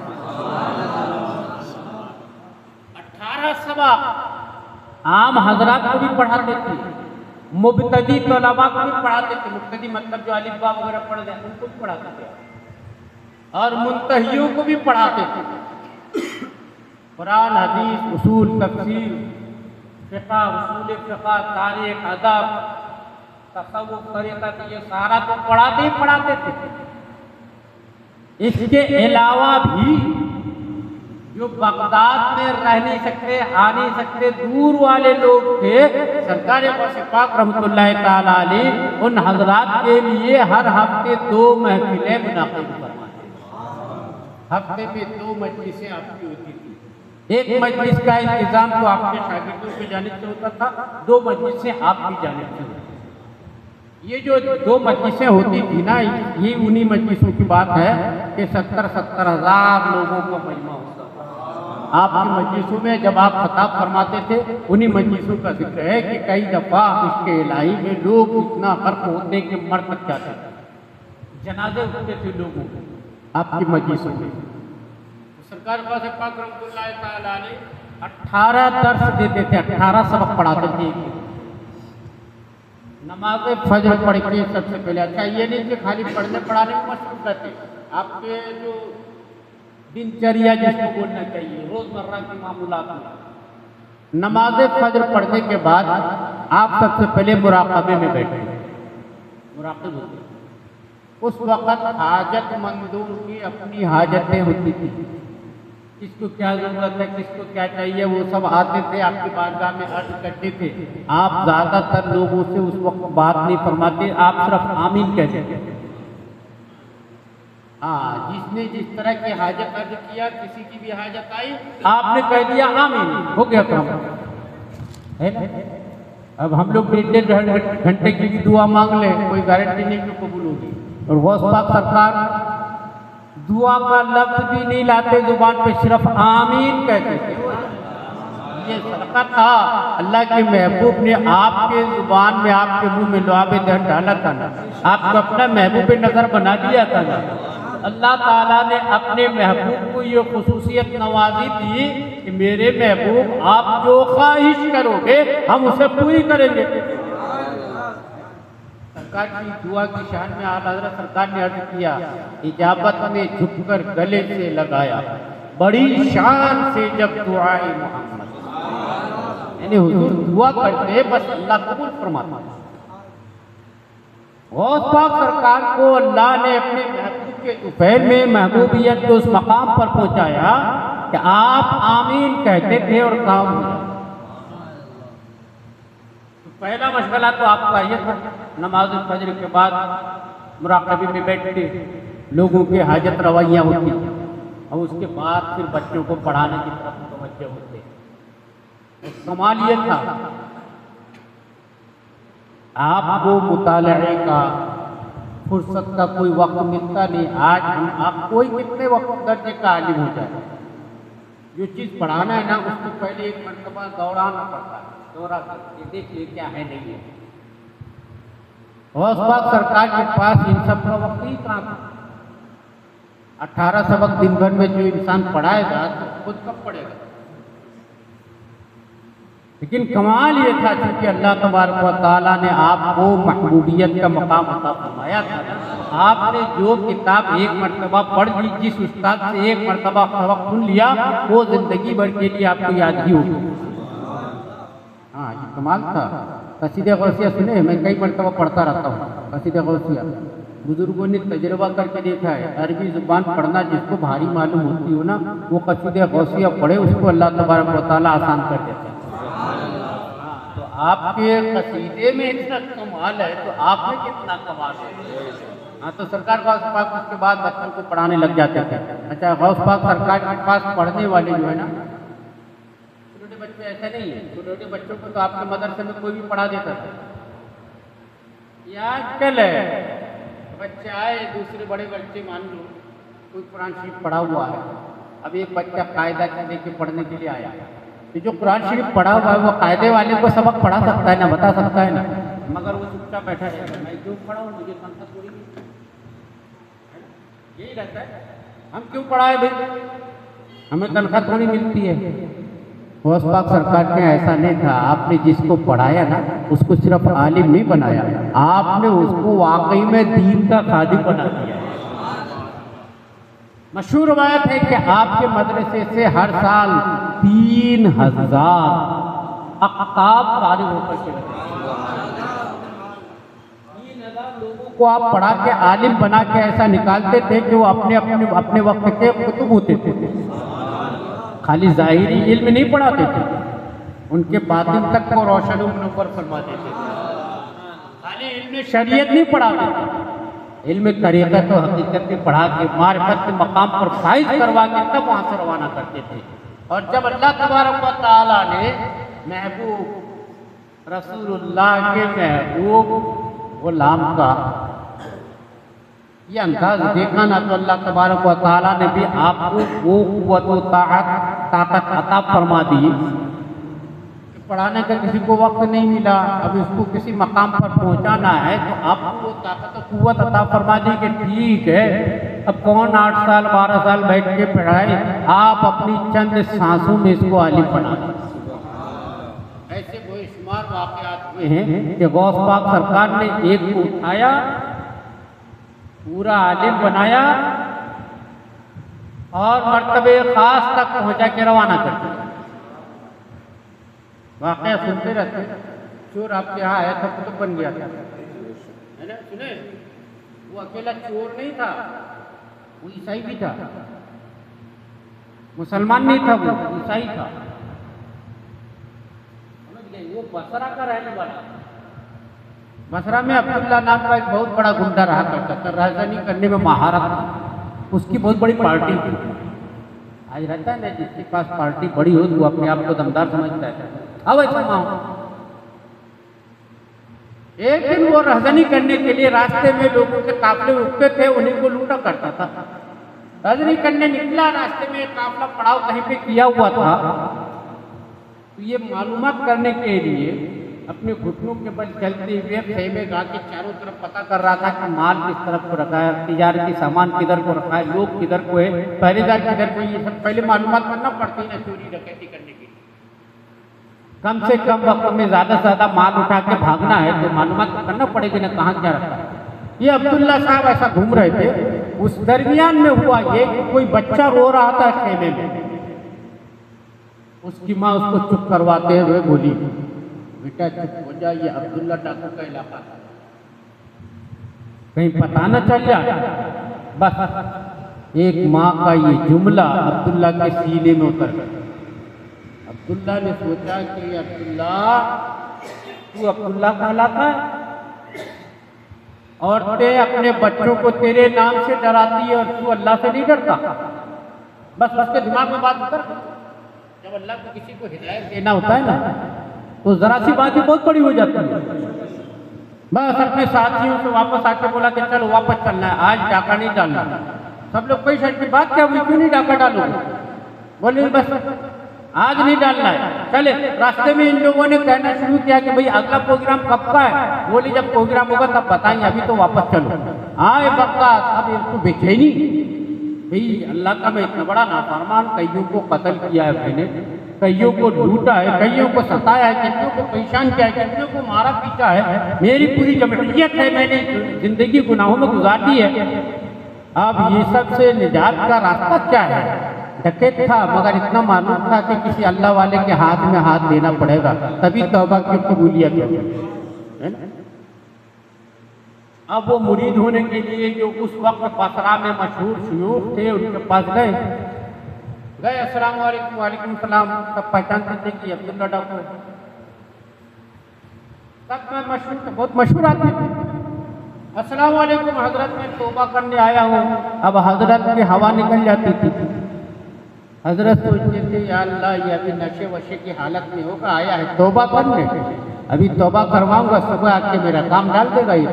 18 सबक आम हजरात को भी पढ़ाते थे, मुब्तदी तलबा को भी पढ़ाते थे। मुब्तदी मतलब जो अलिफ बा वगैरह पढ़ जाए उनको भी पढ़ाते थे, और मुंतहियों को भी पढ़ाते थे। कुरान, हदीस, उसूल, तफसीर, फ़िक़ह, उसूल फ़िक़ह, तारीख़, अदब, तसव्वुफ़, तरीक़त, ये सारा तो पढ़ाते ही पढ़ाते थे। इसके अलावा भी जो बगदाद में रह नहीं सकते, आ नहीं सकते, दूर वाले लोग थे, सरकार पाक रहमतुल्लाह ताला अलैह उन हजरात के लिए हर हफ्ते 2 महफिलें मुनाक़िद करवाते। हफ्ते में 2 मजलिसें आपकी होती थी। एक मजलिस का इंतजाम तो आपके शागिर्दों की जानिब से होता था, 2 मजलिसें आपकी जानिब से होती थी। ये जो 2 मजलिसें होती थी ना, ये उन्हीं मजलिसों की बात है कि 70-70 हज़ार लोगों का मजमा होता था आपकी मजलिसों में। जब आप खताब फरमाते थे, उन्हीं मजलिसों का जिक्र है कि कई दफ़ा इसके इलाही में लोग इतना गर्क होते कि मर तक जाते थे, जनाजे उठते थे लोगों को आपकी मजलिसों में। सरकार पाक रहमतुल्लाह ताला अलैह 18 दर्स देते थे, 18 सबक पढ़ाते थे। नमाज फजर पढ़ के सबसे पहले, अच्छा ये नहीं कि खाली पढ़ने पढ़ाने में मशगूल रहते, आपके जो दिनचर्या जिसको बोलना चाहिए, रोज़मर्रा के मामूलात में नमाज फजर पढ़ने के बाद आप सबसे पहले मुराक़बे में बैठे, मुराक़िब होते। उस वक़्त हाजतमंदों की अपनी हाजतें होती थी, किसको क्या ज़रूरत है, किसको क्या चाहिए, वो सब आते थे आपकी बारगाह में अर्ज करते थे। आप ज़्यादातर लोगों से उस वक्त बात नहीं फरमाते, आप सिर्फ आमीन कहते थे। हाँ, जिसने जिस तरह की हाजत अर्ज किया, किसी की भी हाजत आई, आपने कह दिया आमीन, हो गया काम, है ना। अब हम लोग 1.5 घंटे की भी दुआ मांग लें, कोई गारंटी नहीं कि कबूल होगी। और गौस पाक सरकार दुआ का लफ्ज भी नहीं लाते जुबान पे, सिर्फ आमीन कहते थे। ये सदका था, अल्लाह के महबूब ने आपके जुबान में, आपके मुंह में लुआब दहन डाला था ना, आपको अपना महबूब पे नजर बना दिया था ना। अल्लाह ताला ने अपने महबूब को ये खुसूसियत नवाजी दी कि मेरे महबूब आप जो ख्वाहिश करोगे हम उसे पूरी करेंगे। सरकार की दुआ की शान में आला हज़रत सरकार ने अर्ज किया, इजाबत में झुककर गले से लगाया, बड़ी शान से जब दुआए मोहम्मद, यानी हुजूर दुआ करते बस अल्लाह कबूल फरमाता। गौस पाक सरकार को अल्लाह ने अपने महबूब के तुफैल में महबूबियत के उस मकाम पर पहुंचाया कि आप आमीन कहते थे और काम हो जाता। पहला मशगला तो आपका ये था, नमाज फजर के बाद मुराकबे में बैठते, लोगों के हाजत रवैयाँ होती और उसके बाद फिर बच्चों को पढ़ाने की तरफ मुतवज्जह होते। कमाल ये था आपको मुताले का फुर्सत का कोई वक्त मिलता नहीं। आज हम आप कोई कितने वक्त दर्जे का आलिम हो जाए, जो चीज़ पढ़ाना है ना उसको पहले एक मरतबा दौड़ाना पड़ता है, दौरा करके देखिए क्या है नहीं है। गौस पाक सरकार के पास इन सब का वक्त ही कहाँ था। 18 सबक दिन भर में जो इंसान पढ़ाएगा तो खुद कब पढ़ेगा। लेकिन कमाल ये था क्योंकि अल्लाह तबारक व तआला ने आपको महबूबियत का मकाम अता फरमाया था। आपने जो किताब एक मरतबा पढ़ ली, जिस उस्ताद से एक मरतबा सबक सुन लिया, वो जिंदगी भर के लिए आपको याद ही होगी। हाँ ये कमाल था। कसीदे गौसिया सुने, मैं कई मरतबा पढ़ता रहता हूँ कसीदे गौसिया। बुजुर्गों ने तजर्बा करके देखा है, अरबी ज़ुबान पढ़ना जिसको भारी मालूम होती हो ना, वो कसीदे गौसिया पढ़े, उसको अल्लाह तबारक व तआला आसान कर देता है। तो आपके कसीदे में इतना कमाल है तो आप में कितना कमाल है। हाँ तो सरकार गौस पाक उसके बाद बच्चों को पढ़ाने लग जाते थे। अच्छा गौस पाक सरकार के पास पढ़ने वाले जो है ना, छोटे बच्चे ऐसे नहीं है, छोटे बच्चों को तो आपके मदरसे में कोई भी पढ़ा देता था। ये आजकल है बच्चे आए, दूसरे बड़े बच्चे मान लो कोई कुरान शरीफ पढ़ा हुआ है, अब एक बच्चा कायदा लेके पढ़ने के लिए आया, तो जो कुरान शरीफ पढ़ा हुआ है वो कायदे वाले को सबक पढ़ा सकता है ना, बता सकता है ना, मगर वो चुपचाप बैठा रहता है। मैं क्यों पढ़ाऊँ, मुझे तनख्वाह थोड़ी यही रहता है, हम क्यों पढ़ाए भाई, हमें तनख्वाह थोड़ी मिलती है। गौस पाक सरकार ने ऐसा नहीं था, आपने जिसको पढ़ाया ना उसको सिर्फ आलिम नहीं बनाया, आपने उसको वाकई में दीन का खादिम बना दिया। मशहूर रवायत है कि आपके मदरसे से हर साल 3000 अक़ताब फारिग होकर के 3000 लोगों को आप पढ़ा के आलिम बना के ऐसा निकालते थे कि वो अपने वक्त के कुतुब होते थे। खाली ज़ाहिरी इल्म नहीं पढ़ाते थे, उनके बातिन तक को रोशन मुनव्वर फरमा देते थे। खाली इल्म शरीयत नहीं पढ़ाते थे, इल्म तरीक़त तो हकीकत में पढ़ा के मारिफत के मकाम पर फाइज करवा के तब वहाँ से रवाना करते थे। और जब अल्लाह तबारक व तआला ने महबूब रसूलुल्लाह के महबूब गुलाम का ये अंदाज देखा ना, तो अल्लाह तबारक व तआला ने भी आपको वो क़ुव्वत व ताकत अता फरमा दी। पढ़ाने का किसी को वक्त नहीं मिला, अब इसको किसी मकाम पर पहुंचाना है तो आपको वो ताकत और क़ुव्वत अता फरमा दी कि ठीक है, अब कौन 8 साल 12 साल बैठ के पढ़ाए, आप अपनी चंद सांसों में इसको आलिम बना दें। ऐसे बेशुमार वाक़यात हुए हैं कि गौस पाक सरकार ने एक को उठाया, पूरा आलिम बनाया और मर्तबे ख़ास तक पहुँचा के रवाना कर दिया। वाक़या सुनते रहते, चोर आपके यहाँ आया था कुतुब बन गया था, है ना, सुने? वो अकेला चोर नहीं था, वो ईसाई भी था, मुसलमान नहीं था, वो ईसाई था, समझ गए? वो बसरा का रहने वाला। बसरा में अब्दुल्ला नाम का एक बहुत बड़ा गुंडा रहा करता था, राजधानी करने में महारत थी, उसकी बहुत बड़ी पार्टी थी। आज रहता है ना जिसके पास पार्टी बड़ी हो तो वो अपने आप को दमदार समझता है। अब ऐसा माहौल, एक दिन वो राजधानी करने के लिए रास्ते में लोगों के काफले रुकते थे, उन्हीं को लूटा करता था। राजधानी करने निकला, रास्ते में काफला पड़ाव कहीं पे किया हुआ था, तो ये मालूमात करने के लिए अपने घुटनों के बल चलते हुए खेमे गा के चारों तरफ पता कर रहा था कि माल किस तरफ को रखा है, तिजारती सामान किधर को रखा है, लोग किधर को है, पहरेदार किधर को, ये सब पहले मालूमात करना पड़ती है चोरी डकैती करने के लिए। कम से कम वक्त में ज़्यादा से ज़्यादा माल उठा के भागना है तो मालूमात करना पड़ेगी ना कहाँ क्या रखा है। ये अब्दुल्ला साहब ऐसा घूम रहे थे, उस दरमियान में हुआ ये कि कोई बच्चा रो रहा था खेमे में, उसकी माँ उसको चुप करवाते हुए बोली, बेटा चुप हो जा, ये अब्दुल्ला डाकू का इलाका था, कहीं पता न चल जाए। बस एक माँ का ये जुमला अब्दुल्ला के सीने में उतर गया। अब्दुल्ला ने सोचा कि अब्दुल्ला तू अब्दुल्ला का इलाका है औरतें अपने बच्चों को तेरे नाम से डराती है और तू अल्लाह से नहीं डरता। बस उसके दिमाग में बात उतर। जब अल्लाह को किसी को हिदायत देना होता है ना, तो जरा सी बात ही बहुत बड़ी हो जाती है। बस अपने साथियों से वापस आके बोला कि चलो वापस चलना है, आज डाका नहीं डालना। सब लोग कोई शर्त की बात क्या हुई, क्यों नहीं डाका डालोगे? बोले बस आज नहीं डालना है। चले रास्ते में इन लोगों ने कहना शुरू किया कि भाई अगला प्रोग्राम कब का है? बोले जब प्रोग्राम होगा तब बताएंगे, अभी तो वापस चलो। आए बक्का अब इसको बेचैनी, भाई अल्लाह का मैं इतना बड़ा नाफरमान, कईयों को कत्ल किया है मैंने, कईयों को लूटा है, कईयों को सताया है, कितनों को परेशान किया है, कितनों को मारा पीटा है, मेरी पूरी जमहूरियत है, मैंने जिंदगी गुनाहों में गुजार दी है। अब ये सब से निजात का रास्ता क्या है? डकैत था मगर इतना मालूम था कि किसी अल्लाह वाले के हाथ में हाथ देना पड़ेगा, तभी तौबा की कबूलियत है ना। अब वो मुरीद होने के लिए जो उस वक्त बसरा में मशहूर शयूख थे उनके पास गए। अस्सलाम वालेकुम, वालेकुम सलाम। सब पहचानते थे कि अब्दुल्ला डॉक्टर सब में मशहूर, बहुत मशहूर आदमी थे। अस्सलाम वालेकुम हजरत, मैं तौबा करने आया हूँ। अब हजरत की हवा निकल जाती थी। हजरत सोचते थे या अल्लाह ये अभी नशे वशे की हालत में होगा, आया है तौबा करने, अभी तौबा करवाऊंगा, सुबह आके मेरा काम डाल देगा ये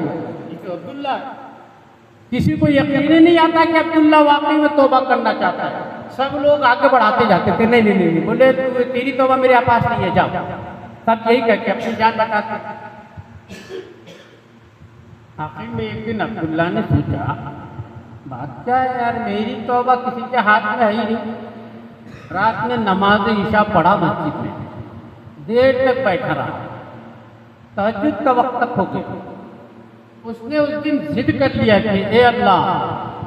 तो अब्दुल्ला। किसी को यकीन ही नहीं आता कि अब्दुल्ला वाकई में तौबा करना चाहता है। सब लोग आगे बढ़ाते जाते थे, नहीं नहीं नहीं, बोले तेरी तौबा मेरे पास नहीं है, जाओ। सब यही करके अपनी जान बचाते। आखिर में एक दिन अब्दुल्ला ने सोचा बात क्या है यार, मेरी तौबा किसी के हाथ में है ही नहीं। रात में नमाज ईशा पढ़ा मस्जिद में, देर तक बैठा रहा, तहज्जुद का वक्त तक हो गया। उसने उस दिन जिद कर लिया कि ए अल्लाह,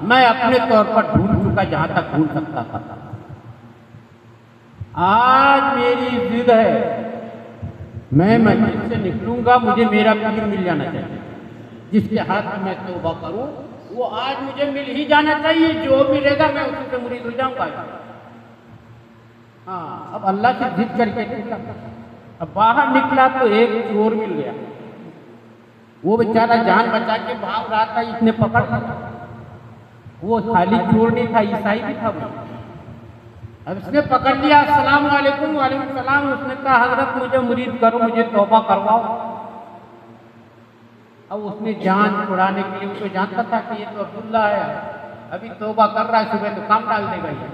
मैं अपने तौर पर ढूंढ चुका जहां तक ढूंढ सकता था, आज मेरी जिद है, मैं मस्जिद से निकलूंगा, मुझे मेरा पीर मिल जाना चाहिए। जिसके हाथ में मैं तौबा करूं वो आज मुझे मिल ही जाना चाहिए, जो मिलेगा मैं उसी से मुरीद हो जाऊंगा। हाँ, अब अल्लाह से जिद करके निकला। अब बाहर निकला तो एक चोर मिल गया, वो बेचारा जान बचा के भाग रहा था, इसने पकड़ लिया। वो खाली चोर नहीं था, ईसाई भी था वो। अब इसने पकड़ लिया, अस्सलाम वालेकुम, वालेकुम सलाम। उसने कहा हजरत मुझे मुरीद करो, मुझे तौबा करवाओ। अब उसने जान छुड़ाने के लिए, उसको जानता था कि ये तो अब्दुल्ला है, अभी तौबा कर रहा है, सुबह तो काम डाल देगा ये।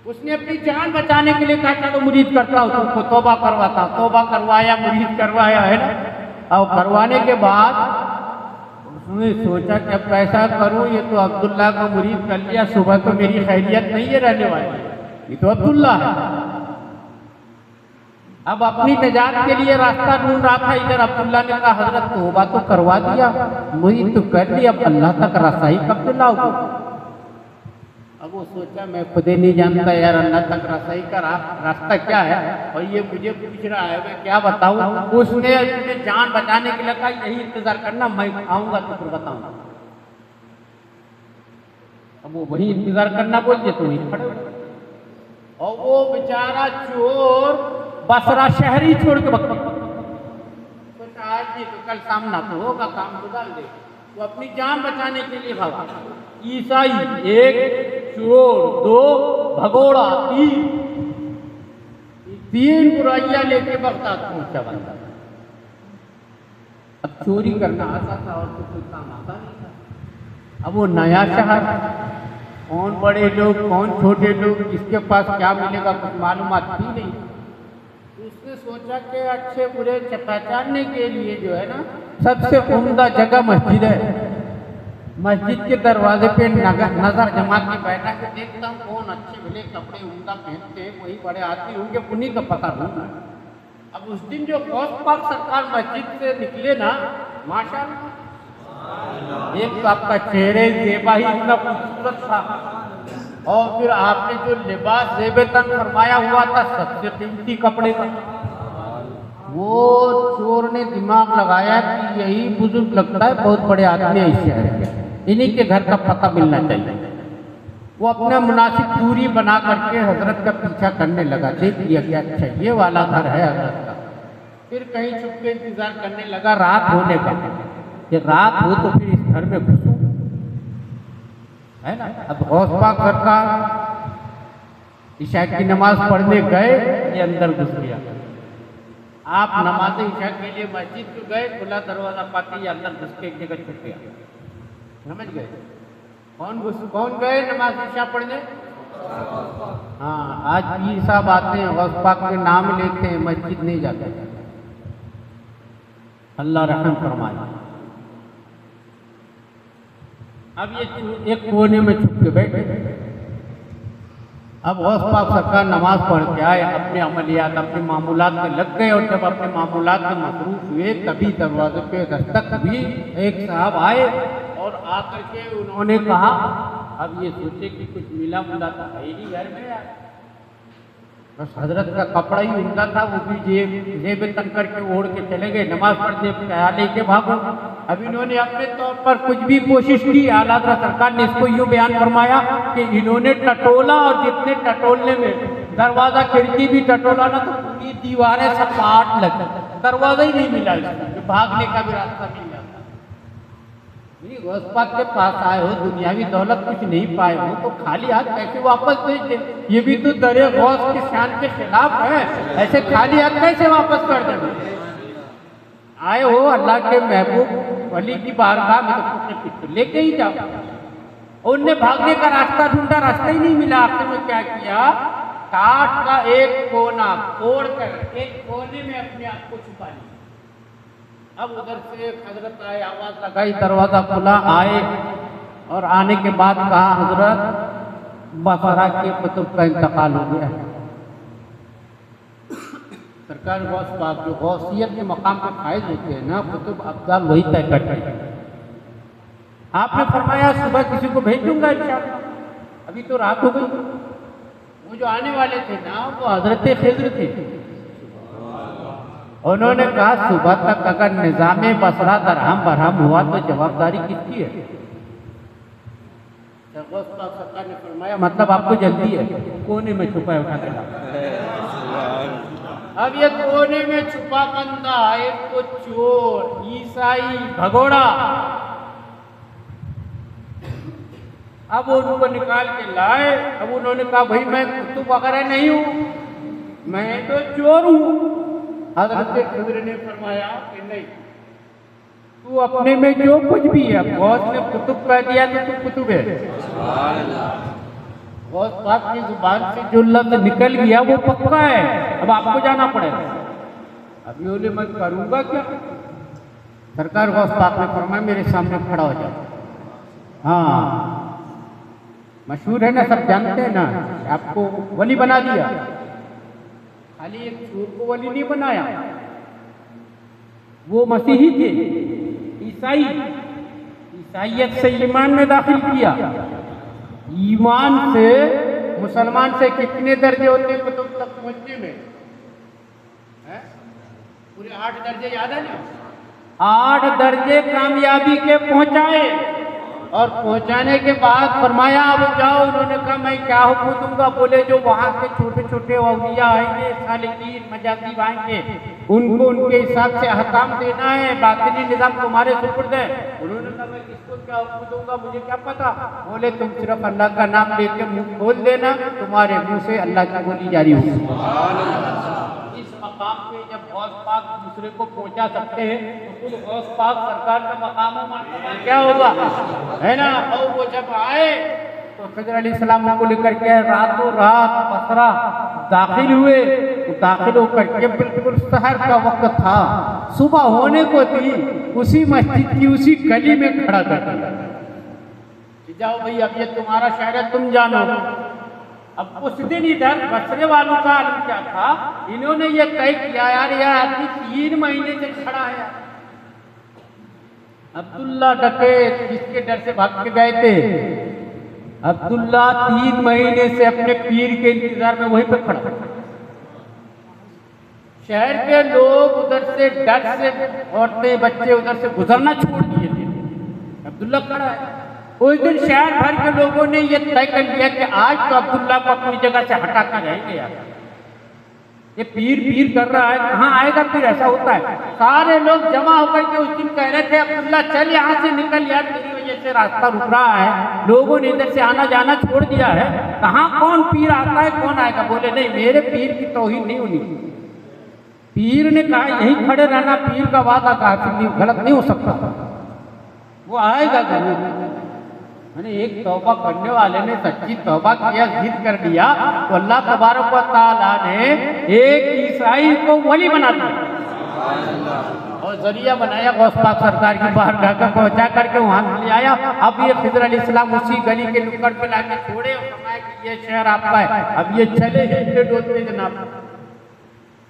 उसने अपनी जान बचाने के लिए कहा चलो मुरीद करता हूँ तुमको, तौबा करवाता। तौबा करवाया, मुरीद करवाया, है ना। और करवाने के बाद उसने सोचा कि अब कैसा करूँ, ये तो अब्दुल्ला को मुरीद कर लिया, सुबह तो मेरी खैरियत नहीं है रहने वाली, ये तो अब्दुल्ला है। अब अपनी निजात के लिए रास्ता ढूंढ रहा था। इधर अब्दुल्ला ने कहा हजरत तौबा तो करवा दिया, मुरीद तो कर लिया, अब अल्लाह तक रास्ता ही कब दिलाओगे? अब वो सोचा मैं खुद ही नहीं जानता यार अल्लाह तक रसाई का रास्ता क्या है, और ये मुझे पूछ रहा है, मैं क्या बताऊं। उसने अपने जान बचाने के लिए कहा यही इंतजार करना, मैं आऊंगा तो फिर बताऊंगा। अब वो वही इंतजार करना बोल दिए तो वहीं खड़े। और वो बेचारा चोर बसरा शहरी छोड़ के बकता, आज नहीं तो कल सामना तो होगा, काम तो डाल दे। वो अपनी जान बचाने के लिए भागा। ईसाई एक, चोर दो, भगोड़ा तीन बुराइयां लेके बगदाद पहुंचा बंदा। अब चोरी करना आता था और तो कोई काम आता नहीं था। अब वो नया शहर, कौन बड़े लोग कौन छोटे लोग, किसके पास क्या मिलेगा कुछ मालूमात थी नहीं। उसने सोचा कि अच्छे बुरे पहचानने के लिए जो है ना, सबसे उम्दा जगह मस्जिद है। मस्जिद के दरवाजे पे नजर जमा के बैठा के देखता हूँ कौन अच्छे भले कपड़े उम्दा पहनते हैं, वही बड़े आदमी होंगे, उन्हीं का पता ढूंढना। अब उस दिन जो गौस पाक सरकार मस्जिद से निकले ना, माशाल्लाह, एक तो आपका चेहरे जेबा ही इतना खूबसूरत था, और फिर आपने जो लिबास जेबेतन फरमाया हुआ था सबसे कीमती कपड़े का। वो चोर ने दिमाग लगाया कि यही बुजुर्ग लगता है, बहुत बड़े आदमी है इस शहर के, इन्हीं के घर का पता मिलना चाहिए। वो अपना मुनासिब दूरी बना करके हजरत का पीछा करने लगा। देख लिया कि अच्छा ये वाला घर है हजरत का। फिर कहीं छुप के इंतजार करने लगा रात होने का। कि रात हो तो फिर इस घर में घुसूं, है ना। अब गौस पाक सरकार ईशा की नमाज पढ़ने गए, ये अंदर घुस गया। आप नमाज ईशा के लिए मस्जिद में गए, खुला दरवाजा पाते ही अंदर घुस के एक जगह छुप गया। समझ गए? कौन गए नमाज ईशा पढ़ने? हाँ, आज पीर साहब आते हैं, गौस पाक के नाम लेते हैं, मस्जिद नहीं जाते। अल्लाह रहम फरमाए। अब ये एक कोने में छुप के बैठे। अब गौस पाक सरकार नमाज पढ़ के आए, अपने अमलियात अपने मामूलात में लग गए, और जब अपने मामूलात में मसरूफ हुए तभी दरवाजे पे दस्तक भी एक साहब आए और आकर के उन्होंने कहा, अब ये सोचे कि कुछ मिला मुला तो है ही नहीं घर में यार, बस हजरत का कपड़ा ही उनका था, वो भी जेब तंग करके ओढ़ के चले गए, नमाज पढ़ने क्या लेके भागो। अब इन्होंने अपने तौर पर कुछ भी कोशिश की। आला हज़रत सरकार ने इसको यूँ बयान फरमाया कि इन्होंने टटोला, और जितने टटोलने में दरवाज़ा खिड़की भी टटोला ना, तो पूरी दीवारें सब काट लगी, दरवाज़ा ही नहीं मिला, भागने का भी रास्ता मिल जाता। गौस पाक के पास आए हो, दुनियावी दौलत कुछ नहीं पाए हो, तो खाली हाथ कैसे वापस भेज दे? ये भी तो दरे गौस की शान के खिलाफ है, ऐसे खाली हाथ कैसे वापस कर दे? आए हो अल्लाह के महबूब वली की बारगाह में, तो लेके ही जाओ। उनने भागने का रास्ता ढूंढा, रास्ता ही नहीं मिला। आखिर में क्या किया, काट का एक कोना तोड़ कर एक कोने में अपने आप को छुपा लिया। अब उधर से हजरत आए, आवाज लगाई, दरवाजा खुला, आए, और आने के बाद कहा, हजरत बसरा के कुतुब का इंतकाल हो गया। सरकार गौस पाक जो गौसियत के मकाम पर फायज होते हैं ना, कुतुब अब्दाल वही तय करते हैं। आपने फरमाया सुबह किसी को भेज दूंगा इंशाअल्लाह। अभी तो रात हो गई। वो जो आने वाले थे ना, वो हजरत खिज़्र थे। उन्होंने कहा सुबह तक अगर निज़ाम बसरा दरहम बरहम हुआ तो जवाबदारी किसकी है? सरकार ने फरमाया मतलब आपको जल्दी है, कोने में छुपा है, उठा के। अब ये कोने में छुपा बंदा, एक को चोर, ईसाई, भगोड़ा, अब उनको निकाल के लाए। अब उन्होंने कहा भाई मैं कुतुब वगैरह नहीं हूँ, मैं तो चोर हूँ। हज़रत खिज़्र ने फरमाया कि नहीं, तू अपने में जो कुछ भी है, गौस ने कुतुब कह दिया तो तू कुतुब है। गौस पाक की जुबान से जो लफ्ज़ निकल गया वो पक्का है, अब आपको जाना पड़ेगा। अभी बोले मैं करूँगा क्या? सरकार गौस पाक ने फरमाया मेरे सामने खड़ा हो जाओ। हाँ, मशहूर है ना, सब जानते हैं ना, आपको वली बना दिया। खाली एक चोर को वली नहीं बनाया, वो मसीही थे, ईसाइयत से ईमान में दाखिल किया। ईमान से मुसलमान से कितने दर्जे होते हैं कुतुब तक पहुंचने में? पूरे 8 दर्जे याद है ना? 8 दर्जे कामयाबी के पहुंचाए, और पहुंचाने के बाद फरमाया अब जाओ। उन्होंने कहा मैं क्या हुक्म दूंगा? बोले जो वहाँ के छोटे छोटे औलिया आएंगे, सालिकीन, मजाजिब आएंगे, उनको उनके हिसाब से अहकाम देना है, बातिनी निज़ाम तुम्हारे सुपुर्द है। उन्होंने कहा मैं किसको क्या हुक्म दूंगा, मुझे क्या पता? बोले तुम सिर्फ अल्लाह का नाम लेके मुँह खोल देना, तुम्हारे मुँह से अल्लाह की बोली जारी होगी। इस मकाम पे जब गौस पाक दूसरे को पहुंचा सकते हैं तो खुद गौस पाक सरकार का मकाम क्या होगा, है ना? और वो जब आए तो खिज़्र अलैहिस्सलाम को लेकर के रातों रात बसरा दाखिल हुए। तो दाखिल होकर के बिल्कुल सहर का वक्त था, सुबह होने को थी, उसी मस्जिद की उसी गली में खड़ा कर दिया। जाओ भाई अब ये तुम्हारा शहर है, तुम जानो। अब उस दिन इधर बसरे वालों का आलम क्या था, इन्होंने ये तय किया यार यह आदमी 3 महीने से खड़ा है। अब्दुल्ला डकैत जिसके डर से भाग के गए थे, अब्दुल्ला 3 महीने से अपने पीर के इंतजार में वहीं पर खड़ा। शहर के लोग उधर से डर से, औरतें बच्चे उधर से गुजरना छोड़ दिए थे, अब्दुल्ला खड़ा है। उस दिन शहर भर के लोगों ने यह तय कर लिया कि आज तो अब्दुल्ला को अपनी जगह से हटा कर रहेंगे यार। ये पीर पीर कर रहा है, कहाँ आएगा फिर? ऐसा होता है। सारे लोग जमा होकर के उस दिन कह रहे थे अब्दुल्ला चल यहाँ से निकल यार, तेरी वजह से रास्ता रुक रहा है, लोगों ने इधर से आना जाना छोड़ दिया है, कहाँ कौन पीर आता है कौन आएगा? बोले नहीं, मेरे पीर की तौहीन नहीं होनी। पीर ने कहा यहीं खड़े रहना, पीर का वादा काफिर गलत नहीं हो सकता, वो आएगा जरूर। मैंने एक तौबा करने वाले ने सच्ची तौबा किया, जिद कर दिया, तो अल्लाह तबारक व तआला ने एक ईसाई को वली बना दिया और जरिया बनाया गौस पाक सरकार की बारगाह तक पहुंचा करके वहां ले आया। अब ये खिजर अलैहिस्सलाम उसी गली के नुक्कड़ पे लाके छोड़े और फरमाया कि ये शहर आपका है। अब ये चले हिलते डोलते जनाब।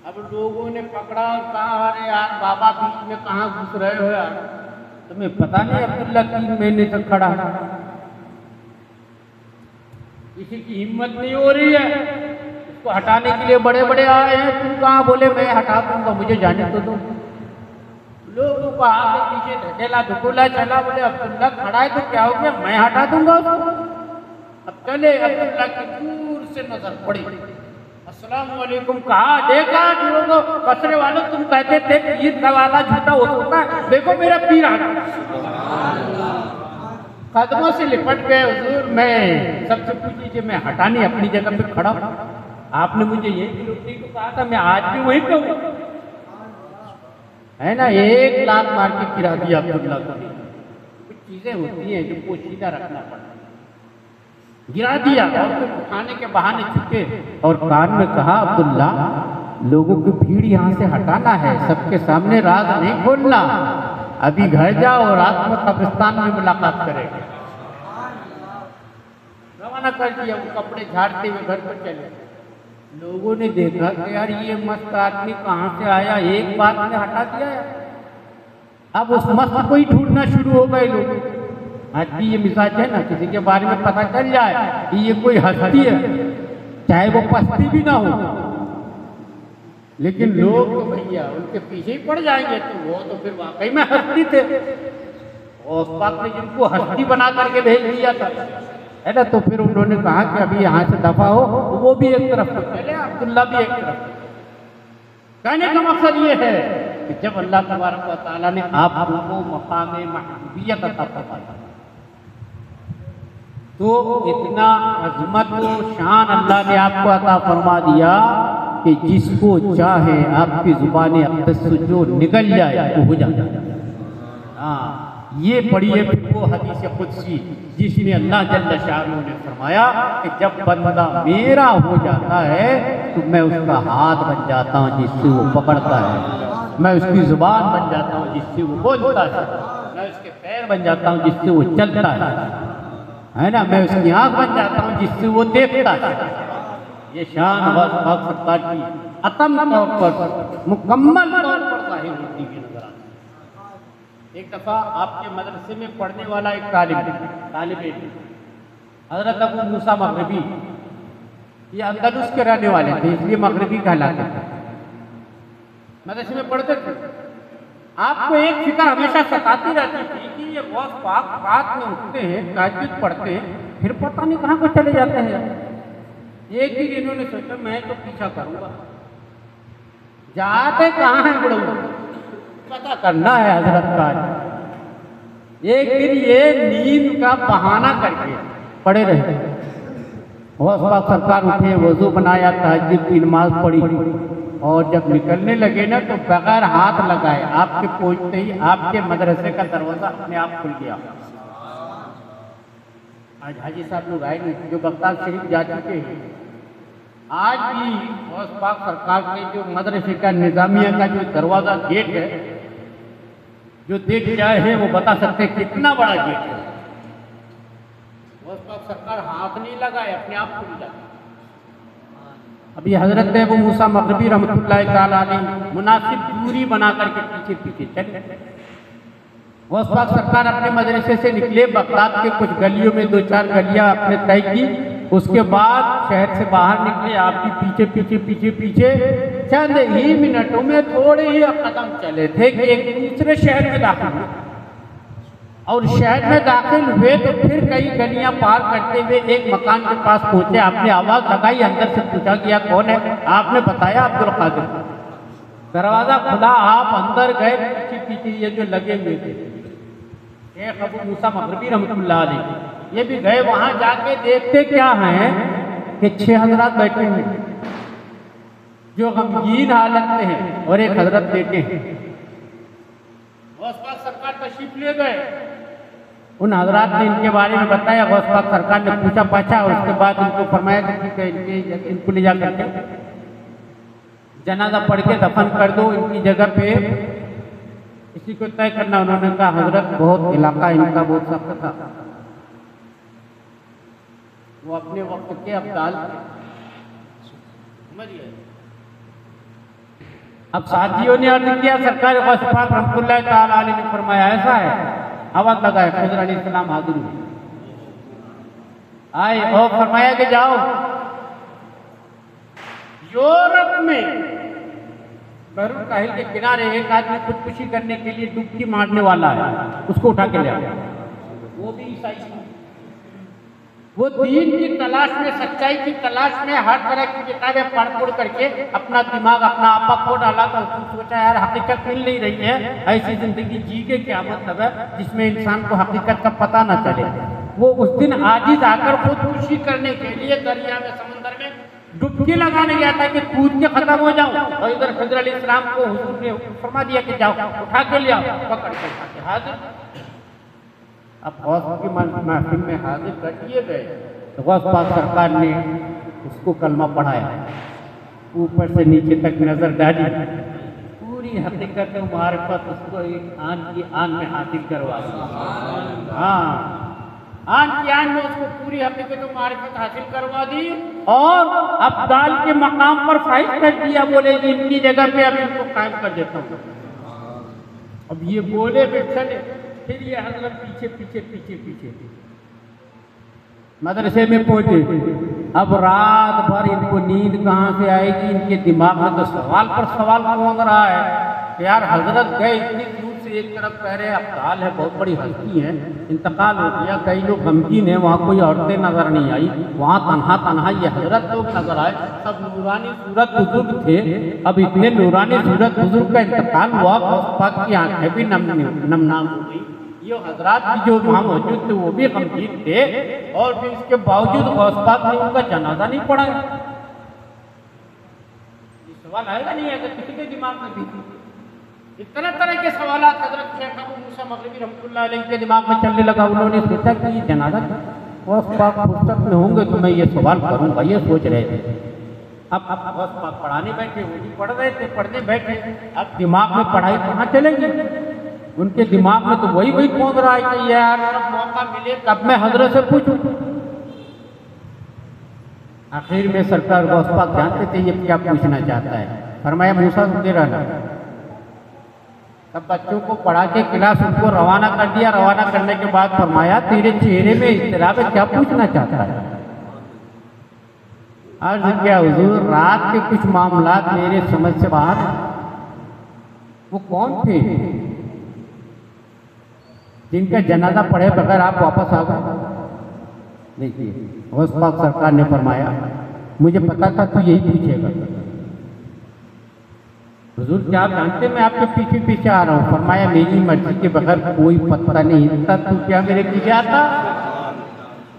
अब लोगों ने पकड़ा और कहा अरे यार बाबा बीच में कहाँ घुस रहे हो यार, तुम्हें पता नहीं अब्दुल्ला 3 महीने तक खड़ा है, किसी की हिम्मत नहीं हो रही है, इसको हटाने के लिए बड़े बड़े आए हैं, तुम कहाँ? बोले मैं हटा दूंगा, मुझे जाने तो दो। लोगों को आगे पीछे ढकेला धुकोला चला, बोले अब्दुल्ला खड़ा है तो क्या हो गया, मैं हटा दूंगा उसको। अब चले, अब्दुल्ला की दूर से नजर पड़ी, अस्सलाम वालेकुम कहा, देखा लोगों कसरे वालों तुम कहते थे पीर का वाला झूठा हो सकता है, देखो मेरा पीर आ गया। कदमों से लिपट गए, हुजूर मैं सबसे पूछ लीजिए, मैं हटानी अपनी जगह पे खड़ा, आपने मुझे यही रोकने को कहा था, मैं आज भी वहीं पे हूँ, है ना? 1 लाख मार के गिरा दिया अब्दुल्ला को। कुछ चीजें होती हैं जो पोशीदा रखना पड़ता है, गिरा दिया और फिर उठाने के बहाने चुके और कान में कहा अब्दुल्ला लोगों की भीड़ यहाँ से हटाना है, सबके सामने राज नहीं खोलना, अभी घर जाओ और रात में कब्रिस्तान में मुलाकात करेंगे। रवाना कर दिया, वो कपड़े झाड़ते हुए घर पर चले। लोगों ने देखा कि यार ये मस्त आदमी कहाँ से आया, एक बात में हटा दिया है। अब उस मस्त को ही ढूंढना शुरू हो गए लोग। आज भी ये मिजाज है ना, किसी के बारे में पता चल जाए कि ये कोई हस्ती है, चाहे वो पस्ती भी ना हो, लेकिन लोग तो भैया उनके पीछे ही पड़ जाएंगे, तो वो तो फिर वाकई में हस्ती थे। और उस बात ने जिनको हस्ती बना करके भेज दिया था, है ना, तो फिर उन्होंने कहा कि अभी यहाँ से दफा हो, वो भी एक तरफ को चले, अब्दुल्ला भी एक तरफ। कहने का मकसद ये है कि जब अल्लाह तबारक व तआला ने आपको मकाम महबूबियत अता फरमाया, तो इतना अजमत व शान अल्लाह ने आपको अता फरमा दिया कि जिसको चाहे आपकी जुबान अक़दस से जो निकल जाए वो हो जाए। हाँ, ये पढ़िए फिर वो हदीस कुदसी जिसमें अल्लाह जल्ल शाअनहू ने फरमाया कि जब बंदा मेरा हो जाता है तो मैं उसका हाथ बन जाता हूँ जिससे वो पकड़ता है, मैं उसकी जुबान बन जाता हूँ जिससे वो बोलता है, मैं उसके पैर बन जाता हूँ जिससे वो चलता है ना, मैं उसकी आँख बन जाता हूँ जिससे वो देखता है। ये शान बस पाक सरकार की अतम तौर पर मुकम्मल तौर पर जाहिर होती हुई नजर आती। एक दफ़ा आपके मदरसे में पढ़ने वाला एक तालिब इल्म हज़रत अबू मूसा मगरिबी, ये अंदलुस के रहने वाले थे इसलिए मगरिबी कहलाते थे, मदरसे में पढ़ते थे। आपको एक फिक्र हमेशा सताती रहती थी कि ये गौस पाक रात में उठते हैं, तहज्जुद पढ़ते हैं, फिर पता नहीं कहाँ को चले जाते हैं। एक दिन इन्होंने सोचा मैं तो पीछा करूंगा, जाते कहाँ हैं बड़ो, पता करना है हजरत का। एक दिन ये नींद का बहाना करके पड़े रहे, गौस पाक सरकार उठे, वजू बनाया, तहज्जुद की नमाज पढ़ी और जब निकलने लगे ना तो बगैर हाथ लगाए आपके पहुंचते ही आपके मदरसे का दरवाजा अपने आप खुल गया। आज हाजी साहब लोग आए नहीं जो बगदाद शरीफ जा चुके हैं, आज भी गौस पाक सरकार के जो मदरसे का निजामिया का जो दरवाजा गेट है, जो देख जाए है वो बता सकते हैं कितना बड़ा गेट है। गौस पाक सरकार हाथ नहीं लगाए, अपने आप खुल जाए। अभी हजरत अबू मूसा मगरिबी रहमतुल्लाह तआला अलैह मुनासिब दूरी बना करके पीछे पीछे चले। गौस पाक सरकार अपने मदरसे से निकले, बगदाद के कुछ गलियों में 2-4 गलियां आपने तय की, उसके बाद शहर से बाहर निकले, आप भी पीछे पीछे पीछे पीछे चंद ही मिनटों में थोड़े ही कदम चले थे कि एक दूसरे शहर में दाखिल हुए। और शहर में दाखिल हुए तो फिर कई गलियां पार करते हुए एक मकान के पास पहुंचे। आपने आवाज लगाई, अंदर से पूछा गया कौन है? आपने बताया अब्दुल कादिर। दरवाजा खुला, आप अंदर गए। पीछे पीछे ये जो लगे हुए थे शेख अबू मूसा मगरिबी रहमतुल्लाह अलैह, ये भी गए। वहां जाके देखते क्या है कि 6 हजरात बैठे हुए जो गमगीन हालत में हैं और एक हजरत लेटे हैं। गौस पाक सरकार तशरीफ ले गए। उन हजरात ने इनके बारे में बताया। गौस पाक सरकार ने पूछा पाछा और उसके बाद इनको फरमाया कि ठीक है, इनको ले जाकर के जनाजा पढ़ के दफन कर दो इनकी जगह पे। इसी को तय करना। उन्होंने कहा हजरत बहुत इलाका इनका बहुत सख्त था, वो अपने वक्त के अब्दाल थे, समझिए। अब साथियों ने अर्ज किया सरकार गौस पाक रहमतुल्लाह ताला अलैह ने फरमाया ऐसा है। आवाज लगाए, खिज़र अलैहिस्सलाम हाजिर हुए, आए और फरमाया कि जाओ यूरोप में बहरुल काहिल के किनारे एक आदमी खुदकुशी करने के लिए डुबकी मारने वाला है, उसको उठा के ले आओ। वो भी ईसाई, वो दीन की तलाश में, सच्चाई की तलाश में हर तरह की किताबें पढ़ पढ़ करके अपना दिमाग, अपना आपा खो डाला। तो उसने सोचा यार हकीकत मिल नहीं रही है, ऐसी जिंदगी जी के क्या मतलब है जिसमें इंसान को हकीकत का पता न चले। वो उस दिन आजिज आकर खुदकुशी करने के लिए दरिया में, समंदर में डुबकी लगाने गया था कि कूद के खत्म हो जाऊं। और इधर खिज़र अलैहिस्सलाम को हुजूर ने फरमा दिया कि जाओ उठा के ले आओ, पकड़ के उठा के हाजिर। अब गौस की महफिल में हाजिर कर दिए गए तो गौस पाक सरकार ने उसको कलमा पढ़ाया, ऊपर से नीचे तक नजर डाली, पूरी हकीकत मारिफत उसको एक आन की आन में हासिल करवा दी। हाँ, आन की आन में उसको पूरी हकीकत मारिफत हासिल करवा दी और अब्दाल के मकाम पर फाइज कर दिया। बोले कि इनकी जगह पे अब इनको कायम कर देता हूँ। अब ये बोले फिर चले, फिर ये हजरत पीछे पीछे पीछे पीछे मदरसे में पहुंचे। अब रात भर इनको नींद कहाँ से आएगी? इनके दिमाग में तो सवाल पर सवाल घूम रहा है। यार हजरत गए इतनी दूर से, एक तरफ कह रहे अब्दाल है, बहुत बड़ी हस्ती है, इंतकाल हो गया, कई लोग गमगीन है, वहाँ कोई औरतें नजर नहीं आई, वहाँ तन्हा तन्हा ये हजरत लोग नजर आए, सब नूरानी सूरत बुजुर्ग थे। अब इतने नूरानी सूरत बुजुर्ग का इंतकाल हुआ, गौस पाक की आंखें भी नमनाम हो गई। ये हजरात भी जो वहाँ मौजूद थे वो भी गमगीन थे और फिर इसके बावजूद गौस पाक ने उनका जनाजा नहीं पढ़ा। ये सवाल आएगा नहीं आएगा किसी के दिमाग में भी? इतना तरह के सवाल हजरत शेख अबू मूसा मगरिबी रहमतुल्लाह अलैह के दिमाग में चलने लगा। उन्होंने सोचा कि ये जनाजा गौस पाक फुर्सत में होंगे तो मैं ये सवाल करूँगा, ये सोच रहे थे। अब गौस पाक पढ़ाने बैठे, वो भी पढ़ रहे थे, पढ़ने बैठे। अब दिमाग में पढ़ाई कहाँ चलेगी? उनके दिमाग में तो वही कौन रहा है कि यार मौका मिले कब मैं हजरत से पूछूं। आखिर में सरकार गौस पाक जानते थे ये क्या पूछना चाहता है। फरमाया मूसा सुनते रहना। तब बच्चों को पढ़ा के क्लास उनको रवाना कर दिया। रवाना करने के बाद फरमाया तेरे चेहरे में इज़्तिराब है, क्या पूछना चाहता है? अर्ज़ किया हुजूर रात के कुछ मामलात मेरे समझ से बाहर। वो कौन थे जिनका जनाजा पढ़े बगैर आप वापस आ गए? देखिए गौस पाक सरकार ने फरमाया मुझे पता था तू यही पूछेगा। हुजूर क्या आप जानते मैं आपके पीछे पीछे आ रहा हूँ? फरमाया मेरी मर्जी के बगैर कोई पता नहीं हिलता, तू क्या मेरे पीछे आता?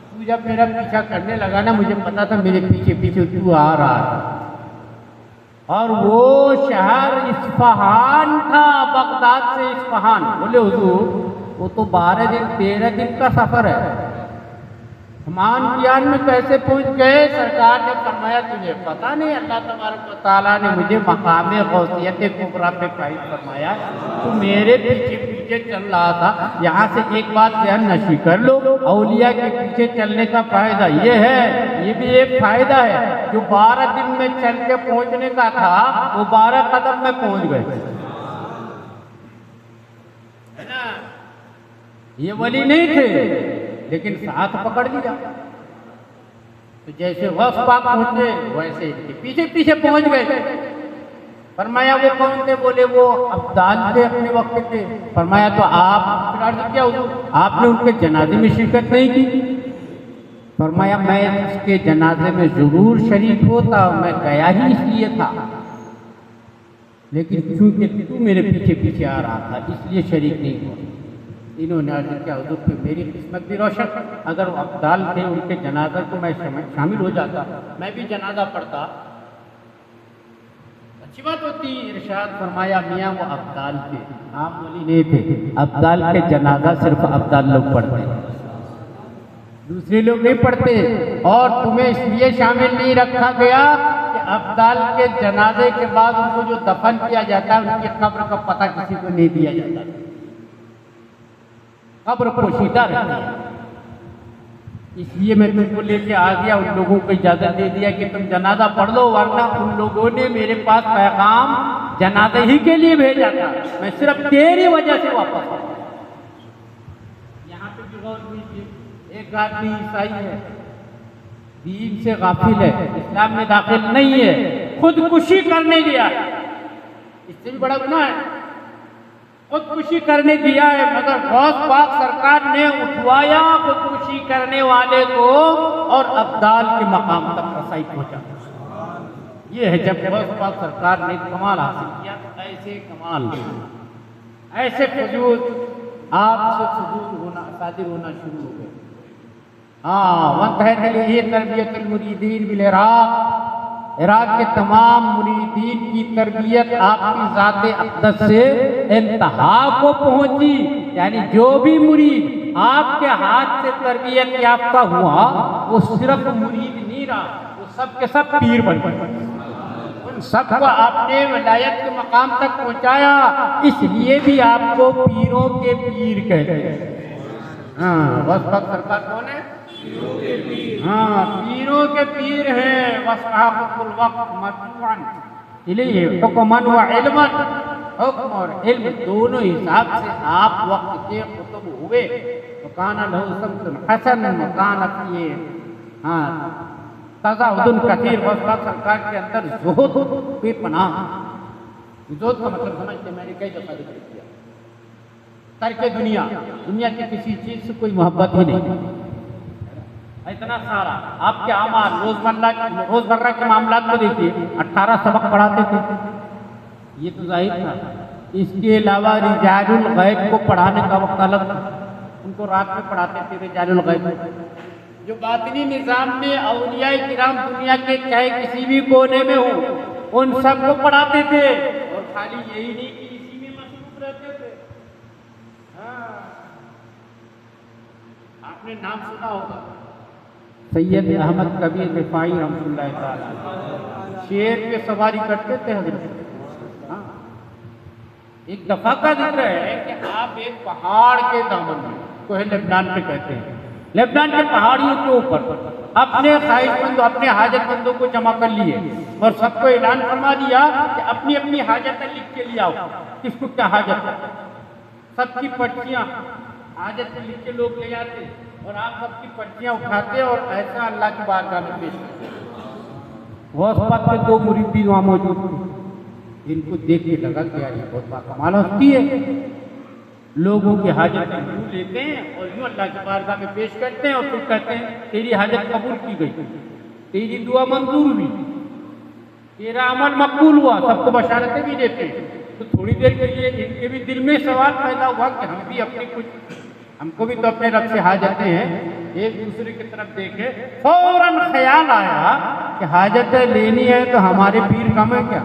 तू जब मेरा पीछा करने लगा ना मुझे पता था मेरे पीछे पीछे तू आ रहा है। और वो शहर इस्फहान था, बगदाद से इस्फहान। बोले हुजूर वो तो 12 दिन 13 दिन का सफर है, मान कियान में कैसे पहुंच गए? सरकार ने फरमाया तुझे पता नहीं, अल्लाह तबारक व तआला ने मुझे मकाम गौसियत कुबरा पे फाइज फरमाया। तू मेरे पीछे पीछे चल रहा था। यहाँ से एक बात ध्यान नशी कर लो, औलिया के पीछे चलने का फायदा ये है, ये भी एक फायदा है, जो 12 दिन में चल के पहुँचने का था वो 12 कदम में पहुँच गए, है ना? ये वली नहीं थे लेकिन साथ पकड़ लिया। तो जैसे गौस पाक पहुंचे वैसे पीछे पीछे पहुंच गए। फरमाया वो कौन थे? बोले वो अब्दाल थे अपने वक्त के। फरमाया तो आप, फिर अर्ज किया हुजूर आपने उनके जनाजे में शिरकत नहीं की? फरमाया मैं उसके जनाजे में जरूर शरीक होता, मैं गया ही इसलिए था, लेकिन चूंकि तू मेरे पीछे पीछे आ रहा था इसलिए शरीक नहीं हुआ। इन्होंने अर्ज किया हुजूर कि मेरी किस्मत भी रोशन, अगर वो अब्दाल थे उनके जनाजा को मैं शामिल हो जाता, मैं भी जनाजा पढ़ता, अच्छी बात होती। इरशाद फरमाया मियाँ वो अब्दाल थे, आम वली नहीं थे। अब्दाल के जनाजा सिर्फ अब्दाल लोग पढ़ते, दूसरे लोग नहीं पढ़ते। और तुम्हें इसलिए शामिल नहीं रखा गया कि अब्दाल के जनाजे के बाद उनको जो दफन किया जाता है उनकी कब्र का पता किसी को नहीं दिया जाता, कब्र पोशीदा रहती है। इसलिए मैं तुमको लेके आ गया, उन लोगों को इजाजत दे दिया कि तुम जनाजा पढ़ लो, वरना उन लोगों ने मेरे पास पैगाम जनाजे ही के लिए भेजा था, मैं सिर्फ तेरी वजह से वापस आया। यहाँ पे भी गौर कीजिए, एक आदमी ईसाई है, दीन से गाफिल है, इस्लाम में दाखिल नहीं है, खुदकुशी करने गया, इससे भी बड़ा गुनाह है। खुदकुशी करने दिया है, मगर गौस पाक सरकार ने उठवाया खुदकुशी करने वाले को और अब्दाल के मकाम तक रसाई पहुंचा। ये है जब गौस पाक सरकार ने कमाल हासिल किया। तो ऐसे कमाल, ऐसे फजूल आपसे फजूल होना, सादिर होना शुरू हो गए। हाँ, वंतहत ये तरबियत मुरीदीन बिल इराक के तमाम मुरीदीन की तरबियत आपकी ज़ाते अक़दस से इंतहा को पहुंची। यानी जो भी मुरीद आपके हाथ से तरबियत याफ्ता हुआ वो सिर्फ मुरीद नहीं रहा, वो सब के सब पीर बन गए। उन सबको आपने विलायत के मकाम तक पहुंचाया, इसलिए भी आपको पीरों के पीर कहते हैं। हाँ, बस वक्त सरकार कौन है? हाँ, पीरों के पीर हैं। वसहाबुल वक्त मजमूअन इलैहि हुक्मन व इल्मन, हुक्म और इल्म दोनों हिसाब से आप वक्त के कुतुब हुए। काना लहू समतुन हसन मकान अपनी, हाँ, तज़ाहुदुन कसीर। वक्त सरकार के अंदर ज़ुहद बेपनाह। ज़ुहद का मतलब समझते, मैंने कई दफ़ा जिक्र किया, तरके दुनिया, दुनिया की किसी चीज़ से कोई मोहब्बत ही नहीं। इतना सारा आपके आमाल रोजमर्रा के मामला को देखिए, 18 सबक पढ़ाते थे, ये तो जाहिर था। इसके अलावा रिजालुल गैब को पढ़ाने का वक्त अलग था, उनको रात में पढ़ाते थे रिजालुल गैब। जो बातिनी निज़ाम में औलियाए किराम दुनिया के चाहे किसी भी कोने में हो उन सबको पढ़ाते थे। और खाली यही नहीं कि इसी में मशरूफ रहते थे। हाँ, आपने नाम सुना होगा सैयद अहमद कबीर रिफाई रहमतुल्लाह ताला, शेर पे सवारी करते थे हजरत। हाँ, एक दफा का जिक्र है कि आप एक पहाड़ के दामन में, को है लेबनान पे कहते हैं, लेबनान के पहाड़ियों के ऊपर अपने ख्वाहिशमंदों, अपने हाजतमंदों को जमा कर लिए और सबको ऐलान फरमा दिया कि अपनी अपनी हाजतें लिख के ले आओ, किसको क्या हाजत है। सबकी पर्चियाँ हाजत लिख के लोग ले आते और आप सबकी पर्चियाँ उठाते और ऐसा अल्लाह की बारगाह में पेश करते। गौस पाक के 2 मुरीद वहाँ मौजूद थे, इनको देख के लगा कि यार ये बहुत कमाल होती है। लोगों की हाजत लेते हैं और यूँ अल्लाह की बारगाह में पेश करते हैं और फिर कहते हैं तेरी हाजत कबूल की गई, तेरी दुआ मंजूर हुई, तेरा अमल मकबूल हुआ, सबको बशारतें भी देते हैं। तो थोड़ी देर के लिए इनके भी दिल में सवाल पैदा हुआ कि हम भी अपनी कुछ, हमको भी तो अपने रब से हाजतें हैं। एक दूसरे की तरफ देखे, फौरन ख्याल आया कि हाजतें लेनी है तो हमारे पीर कम है क्या?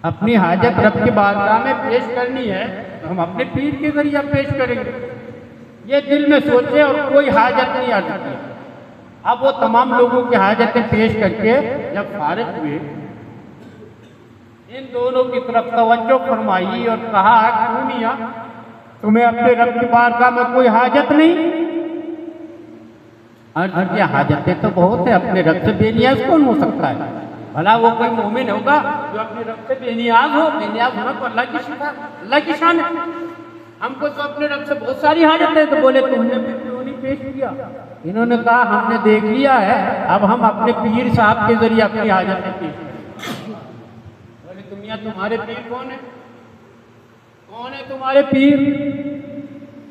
अपनी हाजत रब की बारगाह में पेश करनी है तो हम अपने पीर के जरिए पेश करेंगे। ये दिल में सोचे और कोई हाजत नहीं आ सकती। अब वो तमाम लोगों की हाजतें पेश करके जब फारिग हुए, इन दोनों की तरफ तवज्जो फरमाई और कहा क्यों मियां, तुम्हें अपने रब की बारगाह में कोई हाजत नहीं? अर्ज किया हाजतें तो बहुत है, अपने रब से बेनियाज कौन हो सकता है? भला वो कोई मोमिन होगा जो अपने रब से बेनियाज हो? बेनियाज होना तो अल्लाह की शिफा, अल्लाह की शान है। हमको तो अपने रब से बहुत सारी हाजतें। तो बोले तुमने क्यों नहीं पेश किया? इन्होंने कहा हमने देख लिया है, अब हम अपने पीर साहब के जरिए अपनी हाजतें पेश करें। और मियाँ तुम्हारे पीर कौन है? कौन है तुम्हारे पीर?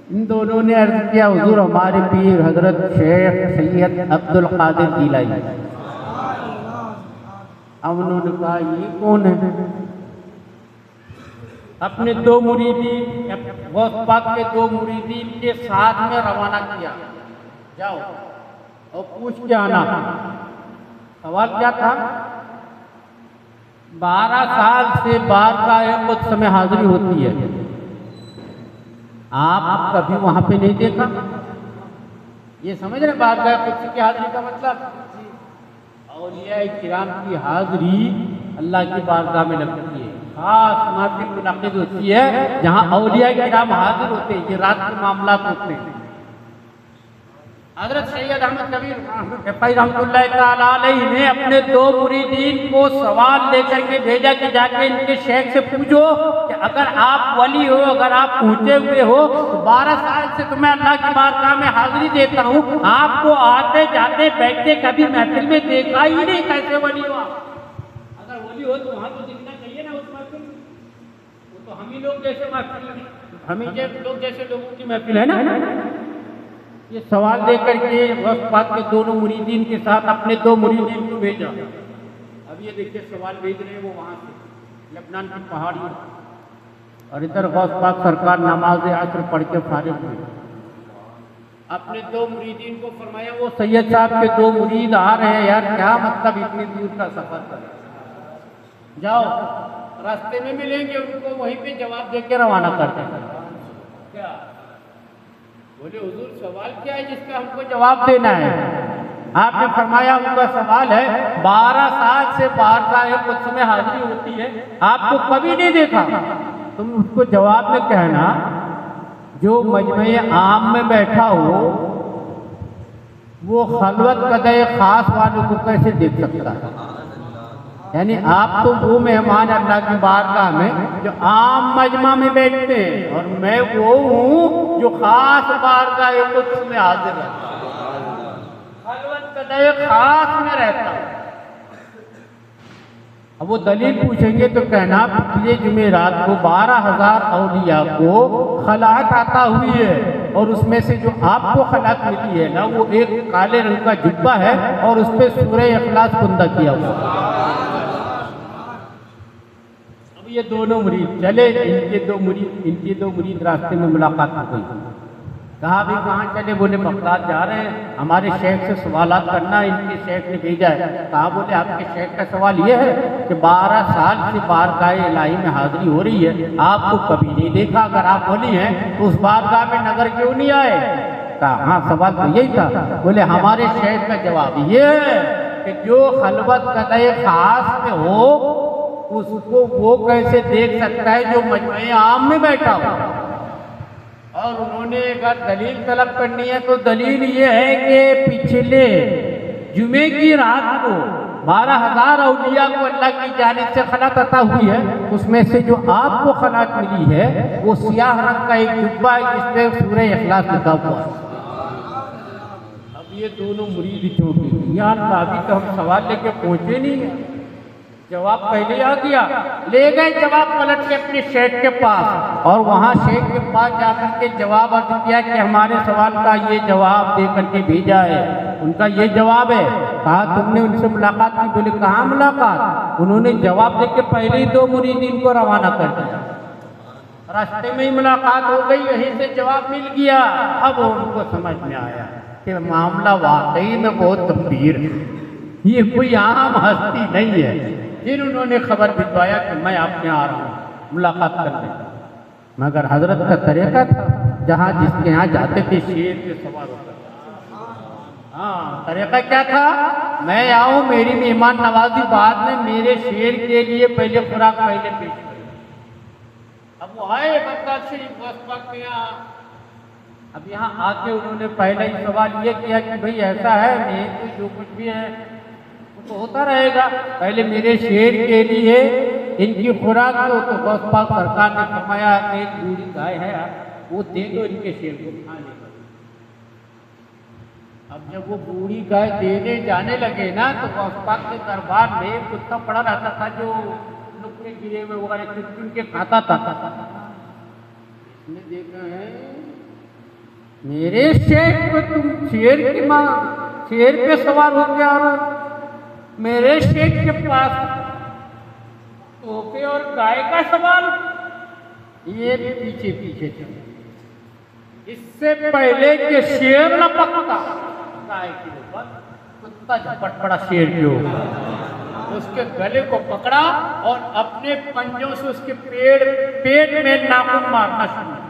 इन दोनों ने अर्ज किया, हुजूर हमारे पीर हजरत शेख सैयद अब्दुल कादिर जिलानी। अब उन्होंने कहा ये कौन है? अपने दो मुरीदीन, गौस पाक के दो मुरीदीन के साथ में रवाना किया, जाओ और पूछ के आना। सवाल क्या था? 12 साल से बारगाह कुछ समय हाजिरी होती है, आप कभी वहां पे नहीं देखा? ये समझ रहे बारगाह कुछ की हाजिरी का मतलब? औलिया किराम की हाजिरी अल्लाह की बारगाह में लगती है, खास महफिल मुनाकिद होती है जहाँ औलिया किराम हाजिर होते हैं। ये रात के मामला होते हैं। हजरत सैयद अहमद कबीर रहमतुल्लाह तआला अलैहि ने अपने दो मुरीदीन को सवाल लेकर के भेजा कि जाके इनके शेख से पूछो कि अगर आप वली हो, अगर आप पहुंचे हुए हो, तो 12 साल से तुम्हें अल्लाह की बारगाह में हाजिरी देता हूँ, आपको आते जाते बैठते कभी महफिल में देखा ही नहीं, कैसे वली हो आप? अगर वली हो तो वहाँ तो दिखना चाहिए ना उस महफिल में। वो तो हम ही लोग जैसे महफिल, हम ही लोग जैसे लोगों की महफिल है ना। ये सवाल लेकर के गौस पाक के दोनों मुरीदीन के साथ अपने दो मुरीदीन को भेजा। अब ये देखिए सवाल भेज रहे हैं वो वहाँ से लेबनान की पहाड़ियों, और इधर गौस पाक सरकार नमाज असर पढ़ के फारिग हुए। अपने दो मुरीदीन को फरमाया, वो सैयद साहब के दो मुरीद आ रहे हैं यार, क्या मतलब इतनी दूर का सफर करें, जाओ रास्ते में मिलेंगे, उनको वहीं पे जवाब दे के रवाना कर दें। क्या बोले हुजूर सवाल क्या है जिसका हमको जवाब देना है? आपने फरमाया उनका सवाल है 12 साल से बारगाह कुछ में हाजिरी होती है, आपको कभी नहीं देखा। तुम उसको जवाब में कहना, जो मजमे आम में बैठा हो वो खलवत कदे खास वालों को कैसे देख सकता है? यानी आप तो वो मेहमान अल्लाह की बारगाह में जो आम मजमा में बैठते हैं, और मैं वो हूँ जो खास बारगाह कुछ में हाजिर रहता हूँ, खलवत कदे खास में रहता हूँ। अब वो दलील पूछेंगे तो कहना पिछले जुमेरात को 12,000 औलिया को खलात आता हुई है, और उसमें से जो आपको खलात मिली है ना, वो एक काले रंग का जुब्बा है और उस पर सूरह इखलास कुंदा किया हुआ। अब ये दोनों मुरीद चले, इनके दो मुरीद रास्ते में मुलाकात हो गई। कहा भी कहाँ चले? बोले बगदाद जा रहे हैं, हमारे शेख से सवालात करना, इनके शेख ने भेजा है। कहा? बोले आपके शेख का सवाल ये है कि 12 साल से बारगाह इलाही में हाजिरी हो रही है, आपको कभी नहीं देखा, अगर आप वली हैं तो उस बारगाह में नजर क्यों नहीं आए? कहा हाँ सवाल तो यही था। बोले हमारे शेख का जवाब ये है कि जो खलवत कदे खास में हो उसको वो कैसे देख सकता है जो मजमे आम में बैठा हो। और उन्होंने अगर दलील तलब करनी है तो दलील ये है कि पिछले जुमे की रात को 12,000 औलिया को अल्लाह की जानिब से खलात अता हुई है, उसमें से जो आपको खलात मिली है वो सियाह रंग का एक जुब्बा है जिसपे सूरह इखलास लिखा हुआ है। अब ये दोनों मुरीद चौंके, यार अभी तो हम सवाल लेके पहुंचे नहीं है, जवाब पहले आ गया। ले गए जवाब पलट के अपने शेख के पास, और वहाँ शेख के पास जाकर के जवाब अर्ज किया कि हमारे सवाल का ये जवाब दे करके भेजा है। उनका ये जवाब है। कहा तुमने उनसे मुलाकात की? बोले कहाँ मुलाकात? उन्होंने जवाब दे के पहले ही दो मुरीदीन को रवाना कर दिया, रास्ते में ही मुलाकात हो गई, यहीं से जवाब मिल गया। अब उनको समझ में आया कि मामला वाकई में बहुत गंभीर है, ये कोई आम हस्ती नहीं है। फिर उन्होंने खबर भिजवाया कि मैं आपके आ रहा हूँ मुलाकात करने, मगर हजरत का तरीका था जहाँ जिसके यहाँ जाते थे शेर पे सवार होकर। हाँ, तरीका क्या था? मैं आऊँ, मेरी मेहमान नवाजी बाद में, मेरे शेर के लिए पहले खुराक पहले पेश करें। अब वो आए बगदाद शरीफ गौस पाक के यहाँ। अब यहाँ आके उन्होंने पहले ही सवाल ये किया कि भाई ऐसा है नहीं तो जो कुछ भी है तो होता रहेगा, पहले मेरे शेर के लिए इनकी खुराक दो। तो गौस पाक सरकार ने फरमाया कि एक बूढ़ी गाय है वो दे दो इनके शेर को खाने को। अब जब वो बूढ़ी गाय देने जाने लगे ना, तो गौस पाक के दरबार में कुत्ता पड़ा रहता था जो के गिरे हुए वगैरह चुन के खाता था। इसने देखा है मेरे शेर पे तुम शेर की माँ शेर पे सवार हो गया और मेरे शेर के पास तोते और गाय का सवाल। ये भी पीछे पीछे चले। इससे पहले के शेर लपकता गाय के ऊपर, कुत्ता झपट पड़ा शेर के ऊपर, उसके गले को पकड़ा और अपने पंजों से उसके पेट में नाखून मारना शुरू किया।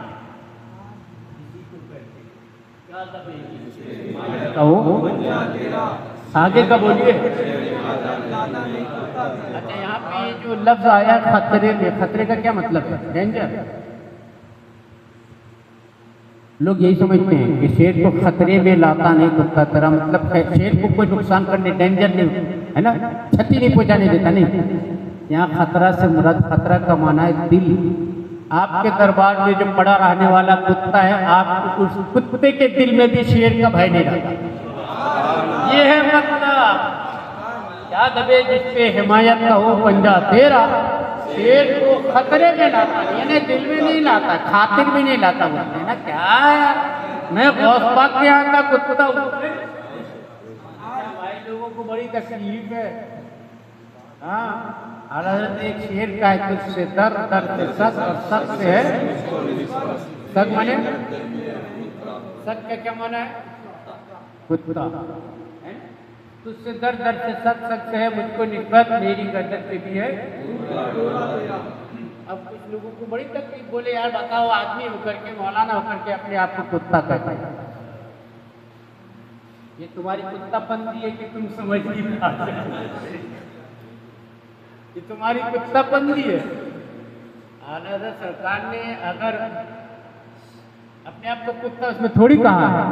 आगे का बोलिए। अच्छा, यहाँ पे जो लफ्ज आया खतरे में, खतरे का क्या मतलब है? डेंजर। लोग यही समझते हैं कि शेर को खतरे में लाता नहीं कुत्ता तरह, मतलब शेर को कोई नुकसान करने, डेंजर नहीं है ना, क्षति नहीं पहुंचाने देता, नहीं। यहाँ खतरा से मुराद, खतरा का माना है दिल। आपके दरबार में जो पड़ा रहने वाला कुत्ता है, आप उस कुत्ते के दिल में भी शेर का भय नहीं रहता। ये है मतलब। क्या दबे जिसपे हिमायत का हो पंजा तेरा, शेर को खतरे में लाता नहीं, यानी दिल में नहीं लाता, खातिर भी नहीं लाता। बोलते हैं ना, क्या है मैं गौस पाक के यहाँ का कुत्ता हूँ। भाई लोगों को बड़ी तकलीफ है। हाँ, हज़रत एक शेर का है, तुझसे दर दर से सक और सक से है सक, माने सक का क्या माना है? कुत्ता। तुझसे दर दर से सक, सक से है मुझको निस्बत, मेरी गर्दन पे भी है। अब कुछ लोगों को बड़ी तकलीफ, बोले यार बताओ, आदमी होकर के, मौलाना होकर के अपने आप को कुत्ता कहते हैं। ये तुम्हारी कुत्तापंती है कि तुम समझ नहीं पाते? ये तुम्हारी कुत्तापंती है। आला सरकार ने अगर अपने आप को कुत्ता, उसमें थोड़ी कहा है।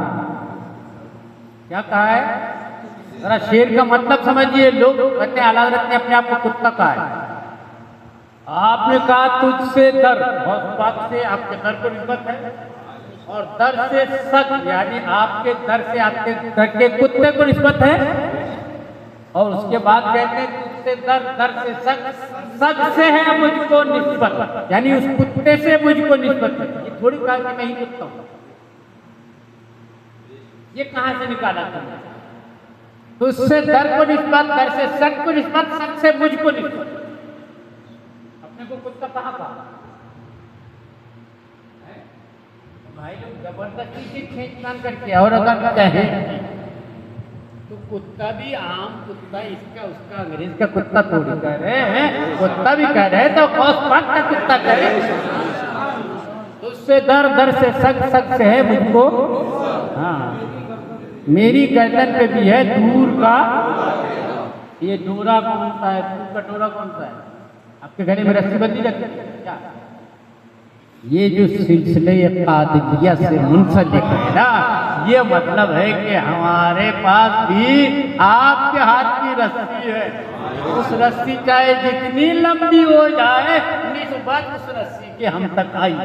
क्या कहा है? जरा शेर का मतलब समझिए। लोग कहते हैं आला हज़रत ने अपने आप को कुत्ता कहा है। आपने कहा तुझसे दर, बहुत बात से आपके दर को निस्बत है, और दर से सक, यानी आपके दर से आपके दर के कुत्ते को निस्बत है। और उसके बाद कहते हैं तुझसे दर, दर से सक, सक से है मुझको निस्बत, यानी उस कुत्ते से मुझको निस्बत है। ये थोड़ी कहा कि मैं ही कुत्ता हूं। ये कहां से निकाला तुमने? तुझसे दर को निस्बत, दर से सक को निस्बत, सक से मुझको निस्बत। अपने को कुत्ता कहाँ कहा? भाई लोग जबरदस्ती से खींचतान करके, और अगर कहें तो कुत्ता भी आम कुत्ता, इसका उसका अंग्रेज का कुत्ता थोड़ी कह रहे हैं, कुत्ता भी कह रहे हैं तो गौस पाक का कुत्ता कह रहे हैं। तुझसे दर, दर से सक, सक से है मुझको, हाँ मेरी गर्दन पे भी है दूर का। ये डोरा कौन सा है? दूर का डोरा कौन सा है? आपके घरे में रस्सी बंदी रहती है क्या? ये जो सिलसिले कादिरिया से मुंसलिक है ना, ये मतलब है कि हमारे पास भी आपके हाथ की रस्सी है। उस रस्सी चाहे जितनी लंबी हो जाए, निस्बत उस रस्सी के हम तक आई।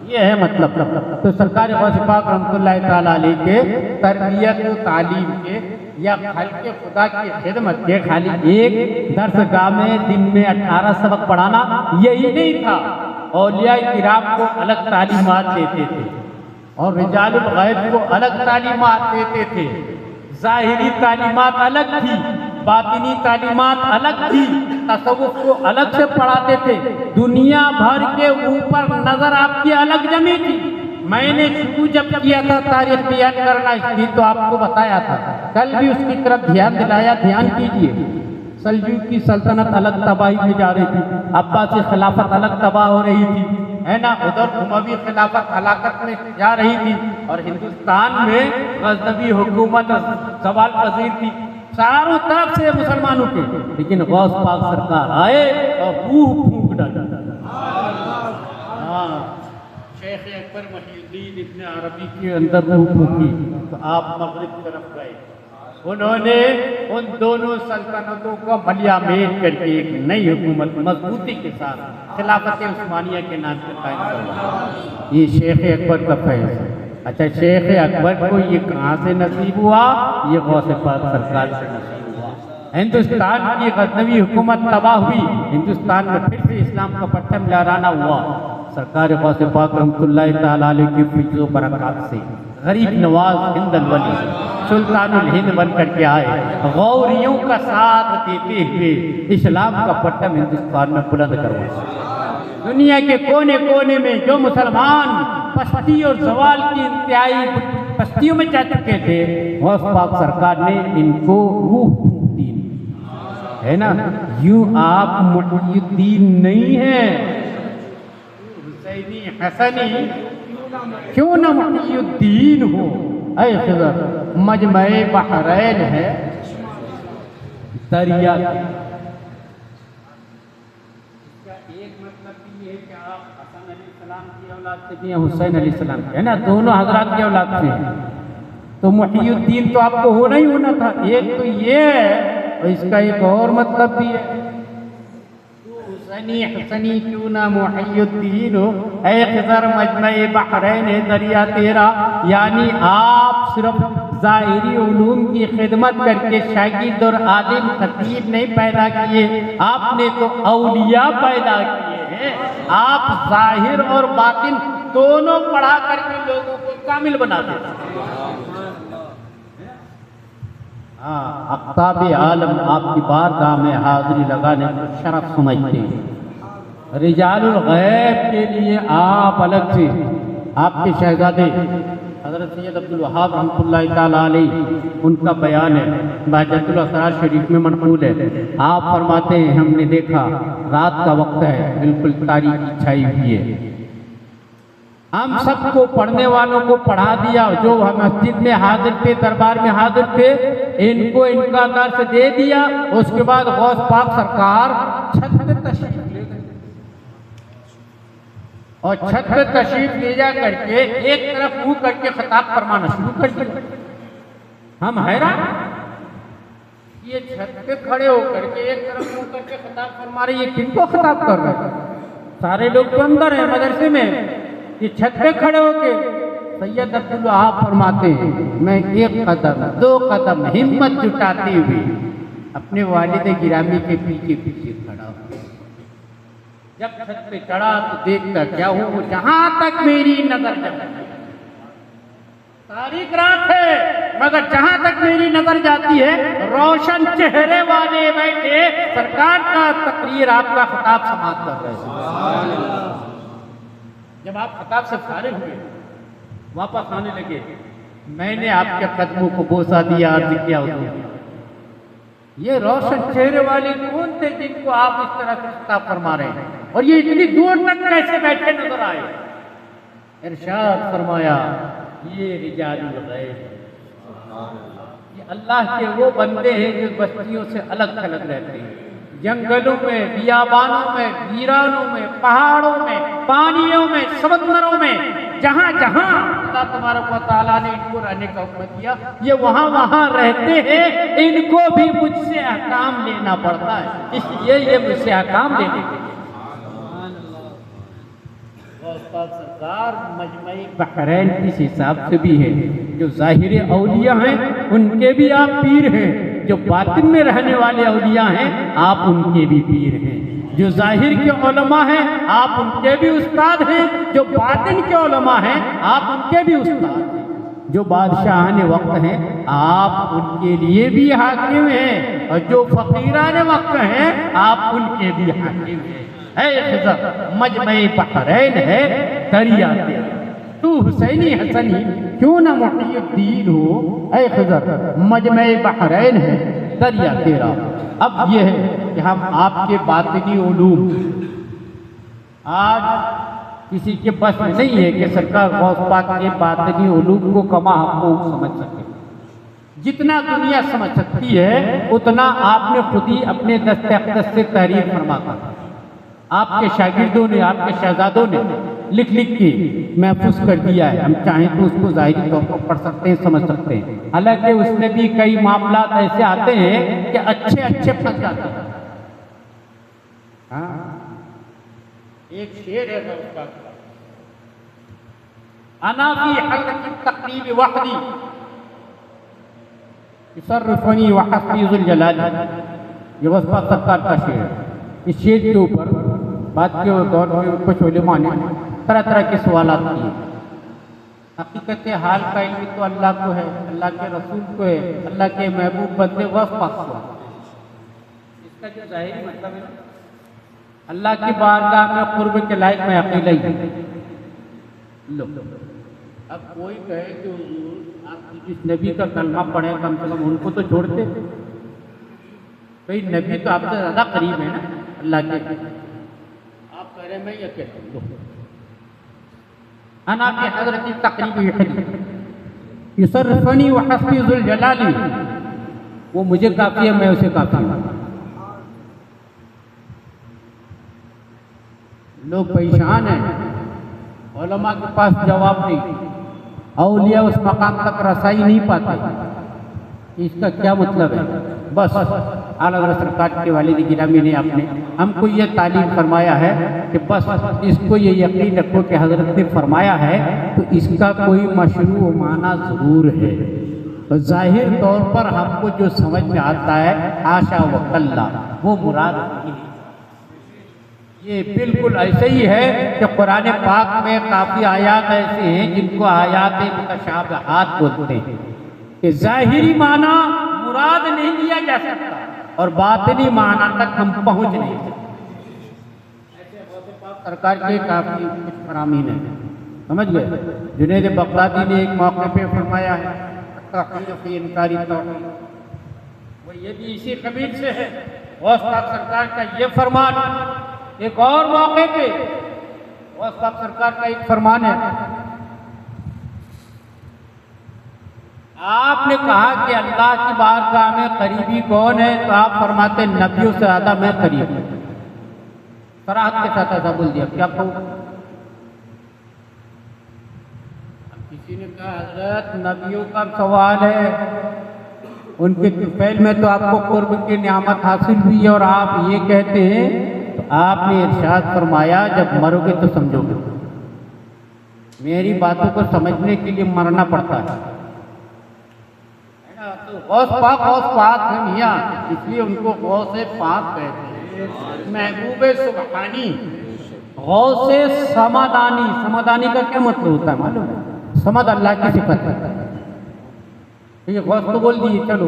ये है मतलब। तो सरकार गौस पाक रहमतुल्लाह ताला अलैह के तरबियत व तालीम के या खल्क़े खुदा की खिदमत के खाली एक दर्सगाह में दिन में 18 सबक पढ़ाना यही नहीं था। औलिया किराम को अलग तालीमात देते थे और रिजालुल गैब को अलग तालीमात देते थे। ज़ाहिरी तालीमात अलग थी, बातिनी तालीमात अलग थी, तसव्वुफ को अलग से पढ़ाते थे। दुनिया भर के ऊपर नजर आपकी अलग जमी थी। मैंने शुरू जब किया था तारीख बयान करना इसकी, तो आपको बताया था, कल भी उसकी तरफ ध्यान दिलाया, ध्यान कीजिए। सल्जूक की सल्तनत अलग तबाही में जा रही थी, अब्बासी खिलाफत अलग तबाह हो रही थी, है ना, उधर उमवी खिलाफत हलाकत में जा रही थी, और हिंदुस्तान में गज़नवी हुकूमत सवाल पजीर थी चारों तरफ से मुसलमानों के। लेकिन गौस पाक सरकार आए और रूह फूंक डाला। हाँ, शेख अकबर मुहीउद्दीन इब्न अरबी के अंदर रूह फूंकी तो आप मगरिब तरफ गए। उन्होंने उन दोनों सल्तनतों का मलिया मेल करके एक नई हुकूमत मजबूती के साथ खिलाफत उस्मानिया के नाम से कायम करवाया। ये शेख अकबर का फैज़। अच्छा, शेख अकबर को ये कहाँ से नसीब हुआ? ये गौस पाक सरकार से नसीब हुआ। हिंदुस्तान की गजनवी हुकूमत तबाह हुई, हिंदुस्तान में फिर से इस्लाम का परचम लहराना हुआ। सरकार गौसे पाक रहमतुल्लाह तआला अलैह की फिज़ो बरक़ात से गरीब नवाज हिंद वली सुल्तानुल हिंद बन करके आए, गौरियों का साथ देते हुए इस्लाम का परचम हिंदुस्तान में बुलंद करवाया। दुनिया के कोने कोने में जो मुसलमान पस्ती और जवाल की इंतहाई पस्तियों में जा चुके थे, गौस पाक सरकार ने इनको रूह फूंक दी, है ना। यूं आप मुहियुद्दीन नहीं है, हुसैनी हसनी क्यों न मुहियुद्दीन हो। ऐ खिज़र मजमे बहरैन है दरिया। इसका एक मतलब भी है कि आप हसन अलैहिस्सलाम की औलाद से भी हैं, हुसैन अलैहिस्सलाम के, है ना, दोनों हजरात की औलाद से हैं। तो मुहियुद्दीन तो आपको होना ही होना था। एक तो ये है और इसका एक और मतलब भी है, हुसैनी हसनी क्यों ना मुहियुद्दीन हो। ऐ खिज़र मजमे बहरैन है दरिया तेरा, यानी आप सिर्फ ज़ाहिरी उलूम की खिदमत करके शागिर्द और आलिम खतीब नहीं पैदा किए, आपने तो औलिया पैदा किए हैं। आप ज़ाहिर और बातिन दोनों पढ़ा करके लोगों को कामिल बना देते। हाँ, अख्ताब आलम आपकी बारगाह में हाजिरी लगाने को शरफ समझते हैं। रिजालुल गैब के लिए आप अलग से, आपके शहजादे हज़रत सैयद अब्दुल वहाब रहमतुल्लाह ताला अलैह, उनका बयान है बहजतुल असरार शरीफ में मनक़ूल है। आप फरमाते हैं, हमने देखा रात का वक्त है, बिल्कुल तारीकी छाई हुई है, हम सबको पढ़ने वालों को पढ़ा दिया, जो मस्जिद में हाजिर थे, दरबार में हाजिर थे, इनको इनका दर्स दे दिया। उसके बाद गौस पाक सरकार छत पे तशरीफ ले गए और छत पे तशरीफ ले जा करके एक तरफ मुंह करके खिताब फरमाना शुरू कर दिया। हम हैरान, ये छत पे खड़े होकर के एक तरफ मुंह करके खिताब फरमा रहे, ये किनको खिताब कर रहे हैं? सारे लोग तो अंदर हैं मदरसे में, ये छत पे खड़े होके सैयद अब्दुल वहाब फरमाते हैं, मैं एक कदम दो कदम हिम्मत जुटाते हुए अपने वालिद गिरामी के पीछे पीछे खड़ा हूँ। जब छत पे चढ़ा तो देखता क्या हूँ, जहां तक मेरी नजर जाती, तारीख रात है मगर जहां तक मेरी नजर जाती है, रोशन चेहरे वाले बैठे सरकार का तकरीर, आपका खिताब समाप्त कर रहे हैं। जब आप खिताब से फारिग हुए, वापस आने लगे, मैंने आपके कदमों को बोसा दिया, अर्ज किया होता, ये रोशन चेहरे वाले कौन थे जिनको आप इस तरह से खिताब फरमा रहे हैं, और ये इतनी दूर तक कैसे बैठे नजर आए? इरशाद फरमाया, ये रिजालुल गैब, ये अल्लाह के वो बंदे हैं जो बस्तियों से अलग थलग रहते हैं, जंगलों में, बियाबानों में, वीरानों में, पहाड़ों में, पानियों में, समुद्रों में, जहां जहां अल्लाह तबारक व तआला ने इनको रहने का हुक्म दिया, ये वहां वहां रहते हैं। इनको भी मुझसे अहकाम लेना पड़ता है, इसलिए ये मुझसे अहकाम लेने के लिए सरकार मजमे बहरैन इस हिसाब से भी है। जो ज़ाहिर औलिया हैं उनके भी आप पीर हैं, जो बातिन में रहने वाले औलिया हैं आप उनके भी पीर हैं। जो ज़ाहिर के उलमा हैं आप उनके भी उस्ताद हैं, जो बातिन के उलमा हैं आप उनके भी उस्ताद हैं, जो बादशाहान वक्त हैं आप उनके लिए भी हाकिम हैं, और जो फ़कीरान वक्त हैं आप उनके भी हाकिम हैं। ऐ खिज़र मजमे बहरैन है दरिया तेरा, तू हुसैनी हसनी क्यों न मुहियुद्दीन हो। ऐ खिज़र मजमे बहरैन है दरिया तेरा। अब यह है कि हम आपके बातिनी उलूम, आज किसी के बस में नहीं है कि सरकार गौस पाक के बातिनी उलूम को कमा हमको समझ सके। जितना दुनिया समझ सकती है उतना आपने खुद ही अपने दस्ते अक़दस से तहरीर फरमा कर, आपके शागिर्दों ने, आपके शहजादों ने लिख लिख के महफूज कर दिया है। हम चाहें तो उसको ज़ाहिरी तौर पर पढ़ सकते हैं, समझ सकते हैं। हालांकि उसमें भी कई मामला ऐसे आते हैं कि अच्छे अच्छे फंस जाते हैं। हाँ, एक शेर है उसका, अना फी हल्क़ी तक़रीब वहदी, युसर्रिफनी व हस्बी जलाल, ये वस्फा सरकार का शेर है। इस शेर के ऊपर बात के दौर में कुछ उलेमा ने तरह तरह के सवाल किए। हकीकत हाल का इल्म तो अल्लाह को है, अल्लाह के रसूल को है, अल्लाह के महबूब बंदे वस्फा को। इसका जो ज़ाहिरी मतलब है, अल्लाह की बारगाह में कुर्ब के लायक मैं अकेला ही हूँ। लो, अब कोई कहे कि हुजूर आप जिस नबी का कलमा पढ़े कम से कम उनको तो छोड़ते, भाई नबी तो आपसे ज़्यादा करीब है ना अल्लाह के, आप कह रहे मैं ये अकेला हूँ। अना के हज़रत तकरीब युसर्रिफनी व हस्बी ज़ुल जलाली, वो मुझे काफ़ी है, मैं उसे काफ़ी हूँ। लोग परेशान हैं, उलमा के पास जवाब नहीं, औलिया उस मकाम तक रसाई नहीं पाते। इसका क्या मतलब है? बस आला हज़रत सरकार के वालिद गिरामी ने आपने हमको ये तालीम फरमाया है कि बस इसको ये यकीन रखो कि हज़रत ने फरमाया है तो इसका कोई मशरू माना ज़रूर है। तो ज़ाहिर तौर पर हमको जो समझ में आता है आशा व कल्ला, वो मुराद नहीं। ये बिल्कुल ऐसे ही है कि कुरान पाक में काफ़ी आयात ऐसे हैं जिनको आयात मुतशाबिहात बोलते हैं कि ज़ाहिरी माना मुराद नहीं लिया जा सकता और बातिनी माना तक हम पहुँच नहीं सकते। ऐसे पाक सरकार के काफ़ी कुछ फरामीन है, समझ गए। जुनैद बगदादी ने एक मौके पे फरमाया है इनकारी तौहीद, वो ये भी इसी कबील से है। गौस पाक सरकार का ये फरमान, एक और मौके पे गौस पाक सरकार का एक फरमान है, आपने कहा कि अल्लाह की बारगाह में करीबी कौन है, तो आप फरमाते नबियों से ज़्यादा मैं करीब हूँ। सराहत के साथ ऐसा बोल दिया, क्या कहूँ। किसी ने कहा हजरत नबियों का सवाल है, उनके तुफैल में तो आपको कुर्ब की नियामत हासिल हुई है और आप ये कहते हैं, तो आपने इरशाद फरमाया जब मरोगे तो समझोगे। मेरी बातों को समझने के लिए मरना पड़ता है ना। तो गौस पाक है मियाँ, इसलिए उनको गौस पाक कहते हैं। महबूब सुबहानी, गौस समादानी। समादानी का क्या मतलब होता है मालूम है? समद अल्लाह की सिफत है। ये गौस तो बोल दिए, चलो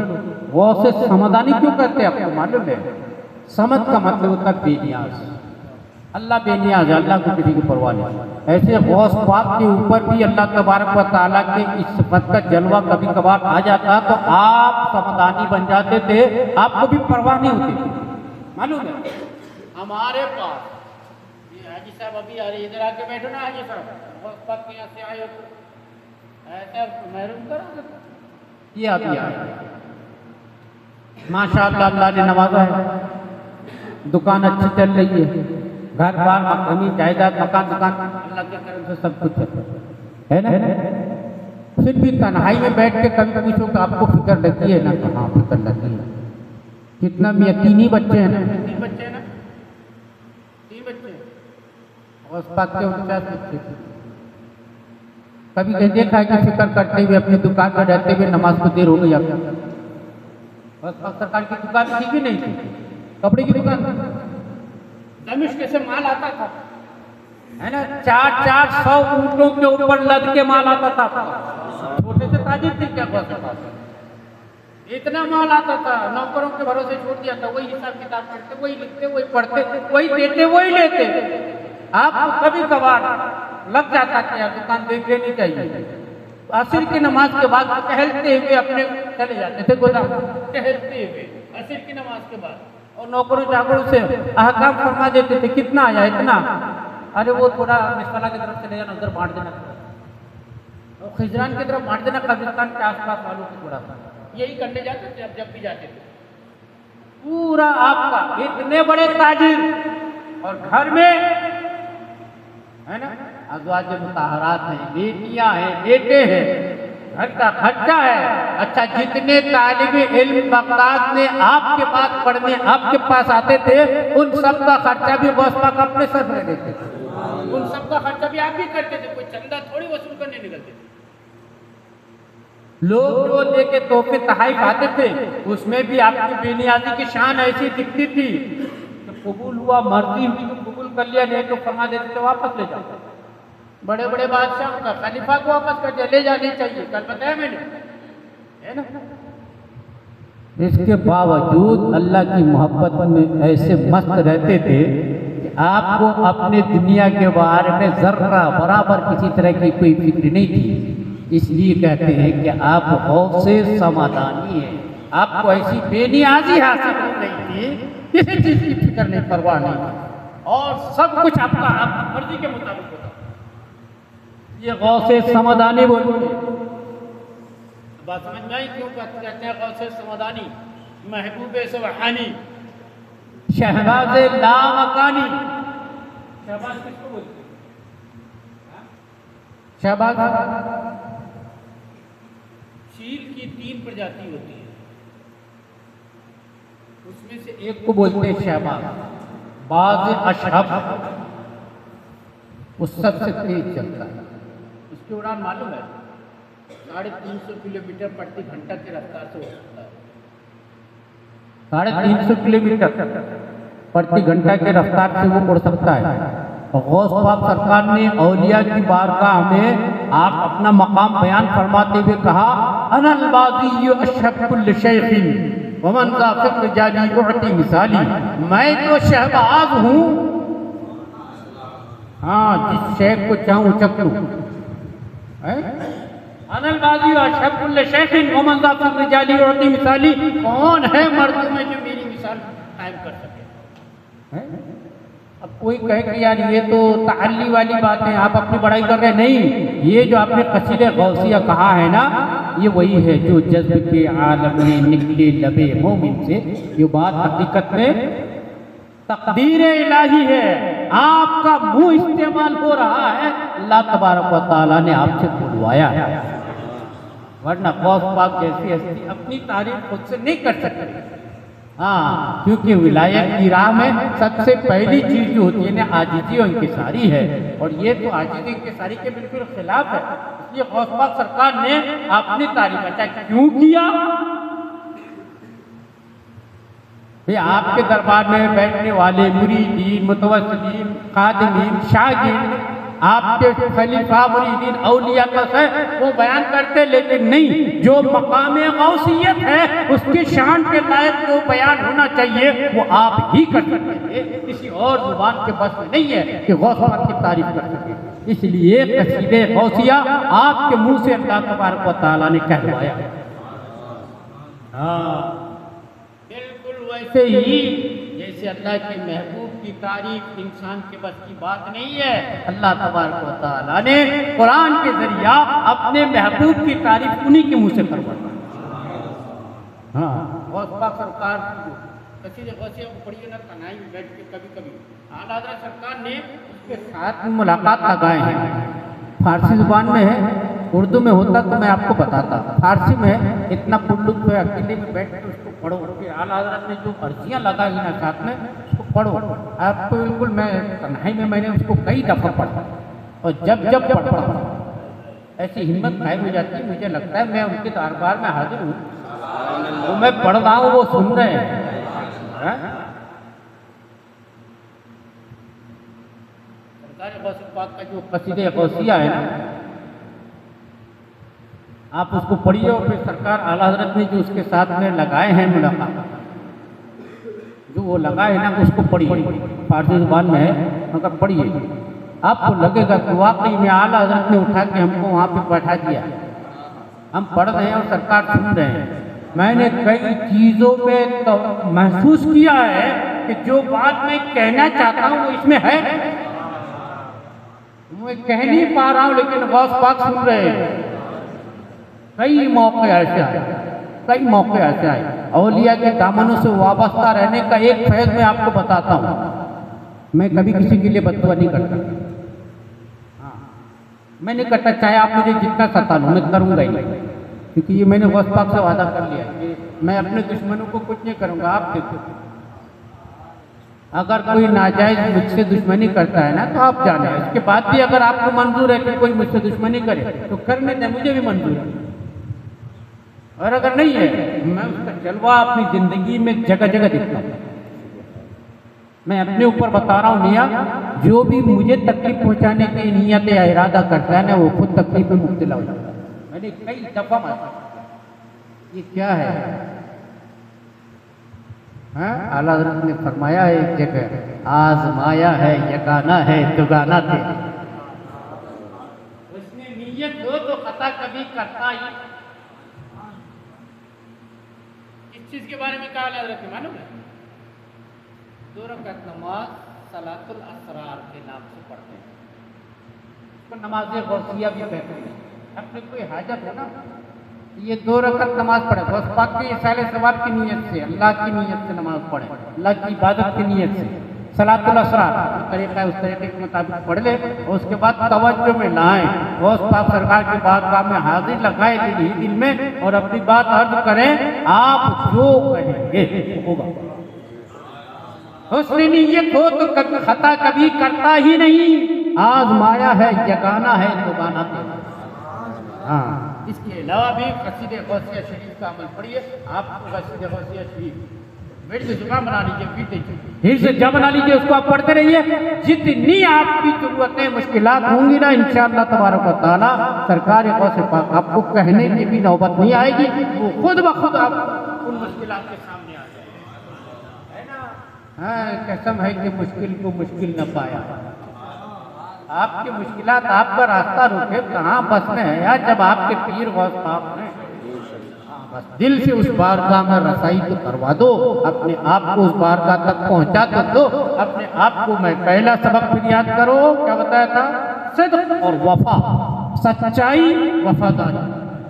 गौस समादानी क्यों कहते हैं आपको मालूम है? समद का मतलब होता है बेनियाज। अल्लाह बेनियाज है, अल्लाह को किसी की परवाह नहीं। ऐसे गौस पाक के ऊपर भी अल्लाह तबारक व तआला के इस सिफत का जलवा कभी कभार आ जाता तो आप समादानी बन जाते थे, आपको भी परवाह नहीं होती। मालूम है हमारे पास ये हाजी साहब अभी आ रहे, इधर आके बैठो ना हाजी साहब, गौस पाक के यहाँ से आए हो ऐसा महरूम करो। ये अभी आए माशाअल्लाह, अल्लाह ने नवाजा है, दुकान अच्छी चल रही है, घर बार मकानी जायदाद मकान दुकान अल्लाह के करम से सब कुछ है ना। फिर भी तन्हाई में बैठ के कभी पूछो कि आपको फिक्र लगती है ना, तो हाँ फिक्र लगती है। कितना तीन ही बच्चे हैं ना, 3 बच्चे हैं ना, 3 बच्चे और उस बात के 49 बच्चे। कभी कहीं देखा है कि फिक्र करते हुए अपनी दुकान पर रहते हुए नमाज को देर हो गई आपको? बस सरकार की दुकान थी भी नहीं थी, कपड़े की दुकान दमिश्क से माल आता था, है ना। 400 ऊँटों के ऊपर लद के माल आता था। छोटे से ताजिर थे क्या बस, इतना माल आता था। नौकरों के भरोसे छोड़ दिया था, वही हिसाब किताब करते, वही लिखते, वही पढ़ते, वही देते, वही लेते। आपको कभी कभार लग जाता कि यार दुकान देख लेनी चाहिए। असर की नमाज के बाद टहलते हुए अपने चले जाते थे गोदाम, टहलते हुए असर की नमाज के बाद, और नौकरों चाकरों से अहकाम फरमा देते थे, कितना आया इतना, अरे वो थोड़ा मिसवाला की तरफ चले जाना, उधर बांट देना, और खिजरान की तरफ बांट देना, कब्रिस्तान के आसपास वालों को थोड़ा सा। यही करने जाते थे जब भी जाते थे। पूरा आपका इतने बड़े ताजिर और घर में है ना अज़वाज मुताहरात हैं, बेटियां हैं, बेटे हैं, घर का खर्चा है। अच्छा, जितने तालिब इल्म बगदाद में आपके पास पढ़ने आपके पास आते थे, उन सब का खर्चा भी गौस पाक अपने सर पर देते थे। उन सब का खर्चा भी आप ही करते थे, कोई चंदा थोड़ी वसूल करने निकलते थे। लोग जो लेके तोहफे तहाइफ आते थे उसमें भी आपकी बेनियाजी की शान ऐसी दिखती थी कि कबूल हुआ, मर्जी हुई तो कबूल कर लिया, नहीं तो फरमा देते थे वापस ले जाओ। बड़े बड़े बादशाह का खलीफा को वापस कर दिया, ले जानी चाहिए, कल बताया मैंने, है ना। इसके बावजूद अल्लाह की मोहब्बत में ऐसे मस्त रहते थे कि आपको अपने दुनिया के बारे में जर्रा बराबर किसी तरह की कोई फिक्र नहीं थी। इसलिए कहते हैं कि आप गौसे समाधानी हैं, आपको ऐसी बेनियाजी हासिल हो गई थी, किसी चीज की फिक्र नहीं, परवाह नहीं, और सब कुछ आपका आपकी मर्जी के मुताबिक होता। ये गौसे समाधानी बोलते हैं। बात समझ में आई क्यों कहते हैं गौसे समाधानी, महबूब सुबहानी, शहबाज लामकानी। शहबाज किसको बोलते हैं? शहबाज चील की 3 प्रजाति होती है, उसमें से एक को बोलते हैं शहबाज। बाज अशहब वो सबसे तेज चलता है, उसकी उड़ान मालूम है 350 किलोमीटर प्रति घंटा की रफ्तार से हो सकता है। 350 किलोमीटर प्रति घंटा के रफ्तार से वो उड़ सकता है। गौस पाक सरकार ने औलिया की बारगाह में आप अपना मकाम बयान फरमाते हुए कहा, अनल बाज़ी अशकुल शैखिन वमन ज़ा फ़िक्र जाली युअती मिसाली, मैं तो शहबाज हूँ, हाँ, जिस शेख को चाहूँ चकूँ। अनल बाज़ी अशकुल शैखिन वमन ज़ा फ़िक्र जाली युअती मिसाली, कौन है मर्द में जो मेरी मिसाल कायम कर सके। अब कोई कहे कि यार ये तो ताल्ली वाली बात है, आप अपनी बड़ाई कर रहे हैं। नहीं, ये जो आपने कसीदे गौसिया कहा है ना, ये वही है जो जज्ब के आलम में निकले लबे मोमिन से। ये बात हकीकत में तकदीर इलाही है, आपका मुंह इस्तेमाल हो रहा है, अल्लाह तबारक व तआला ने आपसे बुलवाया है, वरना गौस पाक जैसी हस्ती अपनी तारीफ खुद से नहीं कर सकते। हाँ, क्योंकि विलायत की राह में सबसे पहली चीज जो होती है ना, आजिज़ी और इंकिसारी है, और ये तो आजिज़ी इंकिसारी के बिल्कुल खिलाफ है। इसलिए गौस पाक सरकार ने अपनी तारीफ अच्छा क्यों किया? भाई आपके दरबार में बैठने वाले मुरीदीन, मुतवस्सिलीन, खादिमीन, शागिर्द, आपके खलीफा मुरीदीन औलिया का है वो बयान करते, लेकिन नहीं, जो मकाम गौसियत है उसकी शान के लायक जो बयान होना चाहिए वो आप ही कर सकते थे, किसी और जुबान के बस में नहीं है कि गौस पाक की तारीफ कर सके। इसलिए कसीदे गौसिया आपके मुंह से अल्लाह तबारक व तआला ने कहलवाया। हाँ, बिल्कुल वैसे ही जैसे अल्लाह के महबूब की तारीफ इंसान के बस की बात नहीं है, अल्लाह तबारक व तआला ने कुरान के जरिया अपने महबूब की तारीफ उन्हीं के मुंह से करवाई। हाँ, गौस पाक सरकार कसीदे गौसिया को पढ़िए ना, तन्हाई में बैठ के कभी कभी आला हज़रत सरकार ने उसके साथ मुलाकात लगाए हैं। फारसी जुबान में है, उर्दू में होता तो मैं आपको बताता, फारसी में इतना पुल्लुक है, अकेले में बैठ कर उसको पढ़ो, फिर आला हज़रत ने जो अर्जियाँ लगाई ना साथ में उसको पढ़ो। आपको बिल्कुल मैं तन्हाई में मैंने उसको कई दफ़ा पढ़ा, और जब जब पढ़ता हूँ ऐसी हिम्मत कायम हो जाती है, मुझे लगता है मैं उनके दरबार में हाजिर हूँ, तो मैं पढ़ रहा हूँ, वो सुन रहे हैं। सरकार गौस पाक का जो कसीदे गौसिया है ना, आप उसको पढ़िए, और फिर सरकार आला हज़रत ने जो उसके साथ में लगाए हैं मुलाकात, जो वो लगाए हैं ना, उसको पढ़िए, फारसी जुबान में है, मगर पढ़िए, आपको लगेगा कि वाकई में आला हज़रत ने उठा के हमको वहाँ पे बैठा दिया, हम पढ़ रहे हैं और सरकार सुन रहे हैं। मैंने कई चीज़ों में तो महसूस किया है कि जो बात मैं कहना चाहता हूँ वो इसमें है, मैं कह नहीं पा रहा हूँ, लेकिन गौस पाक सुन रहे हैं। कई मौके ऐसे आए, कई मौके ऐसे आए, औलिया के दामनों से वाबस्ता रहने का एक फैज़ मैं आपको बताता हूँ। मैं कभी किसी के लिए बददुआ नहीं करता, हाँ, मैं नहीं करता, चाहे आप मुझे जितना सता लो, मैं करूँगा ही नहीं, क्योंकि ये मैंने गौस पाक से वादा कर लिया कि मैं अपने दुश्मनों को कुछ नहीं करूँगा। आप देखो, अगर कोई नाजायज़ मुझसे दुश्मनी करता है ना, तो आप जाने, इसके बाद भी अगर आपको मंजूर है कि कोई मुझसे दुश्मनी करे तो करने दें, मुझे भी मंजूर है। और अगर नहीं है, मैं उसका जलवा अपनी ज़िंदगी में जगह जगह दिखता हूँ। मैं अपने ऊपर बता रहा हूँ मियाँ, जो भी मुझे तकलीफ पहुँचाने की नीयत या इरादा करता है ना, वो खुद तकलीफ में मुब्तला हो जाता है। मैंने कई दफ़ा महसूस, ये क्या है? हाँ, आला हज़रत ने फरमाया है एक जगह, आज़माया है यगाना है दुगाना थे। उसने नीयत हो तो खता कभी करता ही। किस चीज़ के बारे में कहा आला हज़रत ने मालूम है? 2 रकात नमाज सलातुल असरार के नाम से पढ़ते हैं, उसको नमाज गौसिया भी कहते हैं। अपने कोई हाजत हो ना, ये 2 रकात नमाज पढ़े, गौस पाक के इसाले सवाब की नीयत से, अल्लाह की नीयत से नमाज पढ़े, अल्लाह की इबादत की नीयत से। सलातुल असरार तरीका है, उस तरीके के मुताबिक पढ़ ले और उसके बाद तवज्जो में लाएं, गौस पाक सरकार की बारगाह में हाजिर लगाए दिल ही दिल में और अपनी बात अर्ज करें, आप जो कहेंगे होगा। उसने नीयत हो तो खता कभी करता ही नहीं, आज़माया है यगाना है दुगाना थे। हाँ, इसके अलावा भी क़सीदे गौसिया शरीफ का अमल पढ़िए। आप क़सीदे गौसिया शरीफ मेरे से जुबान बना लीजिए, फिर से जब बना लीजिए, उसको आप पढ़ते रहिए। जितनी आपकी ज़रूरतें मुश्किलात होंगी ना, इंशाअल्लाह तबारक व तआला सरकार गौसे पाक आपको कहने की भी नौबत नहीं आएगी, वो खुद ब खुद आप उन मुश्किलात के सामने आ जाएंगे, है ना। हाँ, कसम है कि मुश्किल को मुश्किल न पाया। आपकी मुश्किलात आपका रास्ता रोके कहाँ बसने हैं यार, जब आपके पीर गौस पाक हैं। बस दिल से उस बारगाह में रसाई तो करवा दो, अपने आप को उस बारगाह तक पहुंचा तो दो। अपने आप को, मैं पहला सबक फिर याद करो, क्या बताया था? सिद्क़ और वफा, सच्चाई वफादारी।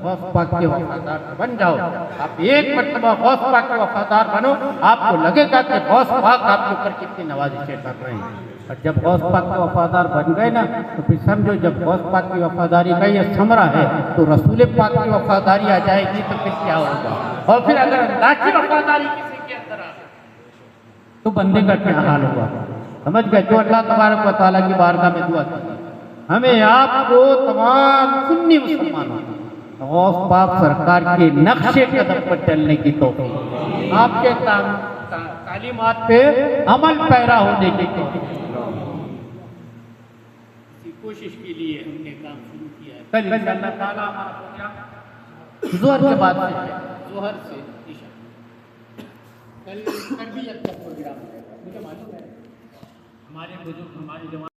गौस पाक के वफादार बन जाओ। आप एक मरतबा गौस पाक के वफादार बनो, आपको लगेगा कि गौस पाक आपके ऊपर कितनी नवाजिशें कर रहे हैं। और जब गौस पाक के वफादार बन गए ना, तो फिर समझो जब गौस पाक की वफादारी का ये समरा है, तो रसूल पाक की वफादारी आ जाएगी तो फिर क्या होगा। और फिर अगर अल्लाह की वफादारी किसी के अंदर आ तो बंदे का क्या हाल होगा, समझ गए। जो अल्लाह तबारक व तआला की बारगाह में दुआ कीजिए, हमें आपको तमाम सुन्नी मुसलमानों गौस पाक सरकार के नक्शे कदम पर चलने की तौफीक, आपके तालीमात पे अमल पैरा होने की तौफीक। कोशिश के लिए हमने काम शुरू किया है। कल इंशाअल्लाह ताला हमारा प्रोग्राम ज़ोहर के बाद से है, ज़ोहर से इशा, कल तरबियत का प्रोग्राम है। मुझे मालूम है हमारे बुजुर्ग, हमारे जवान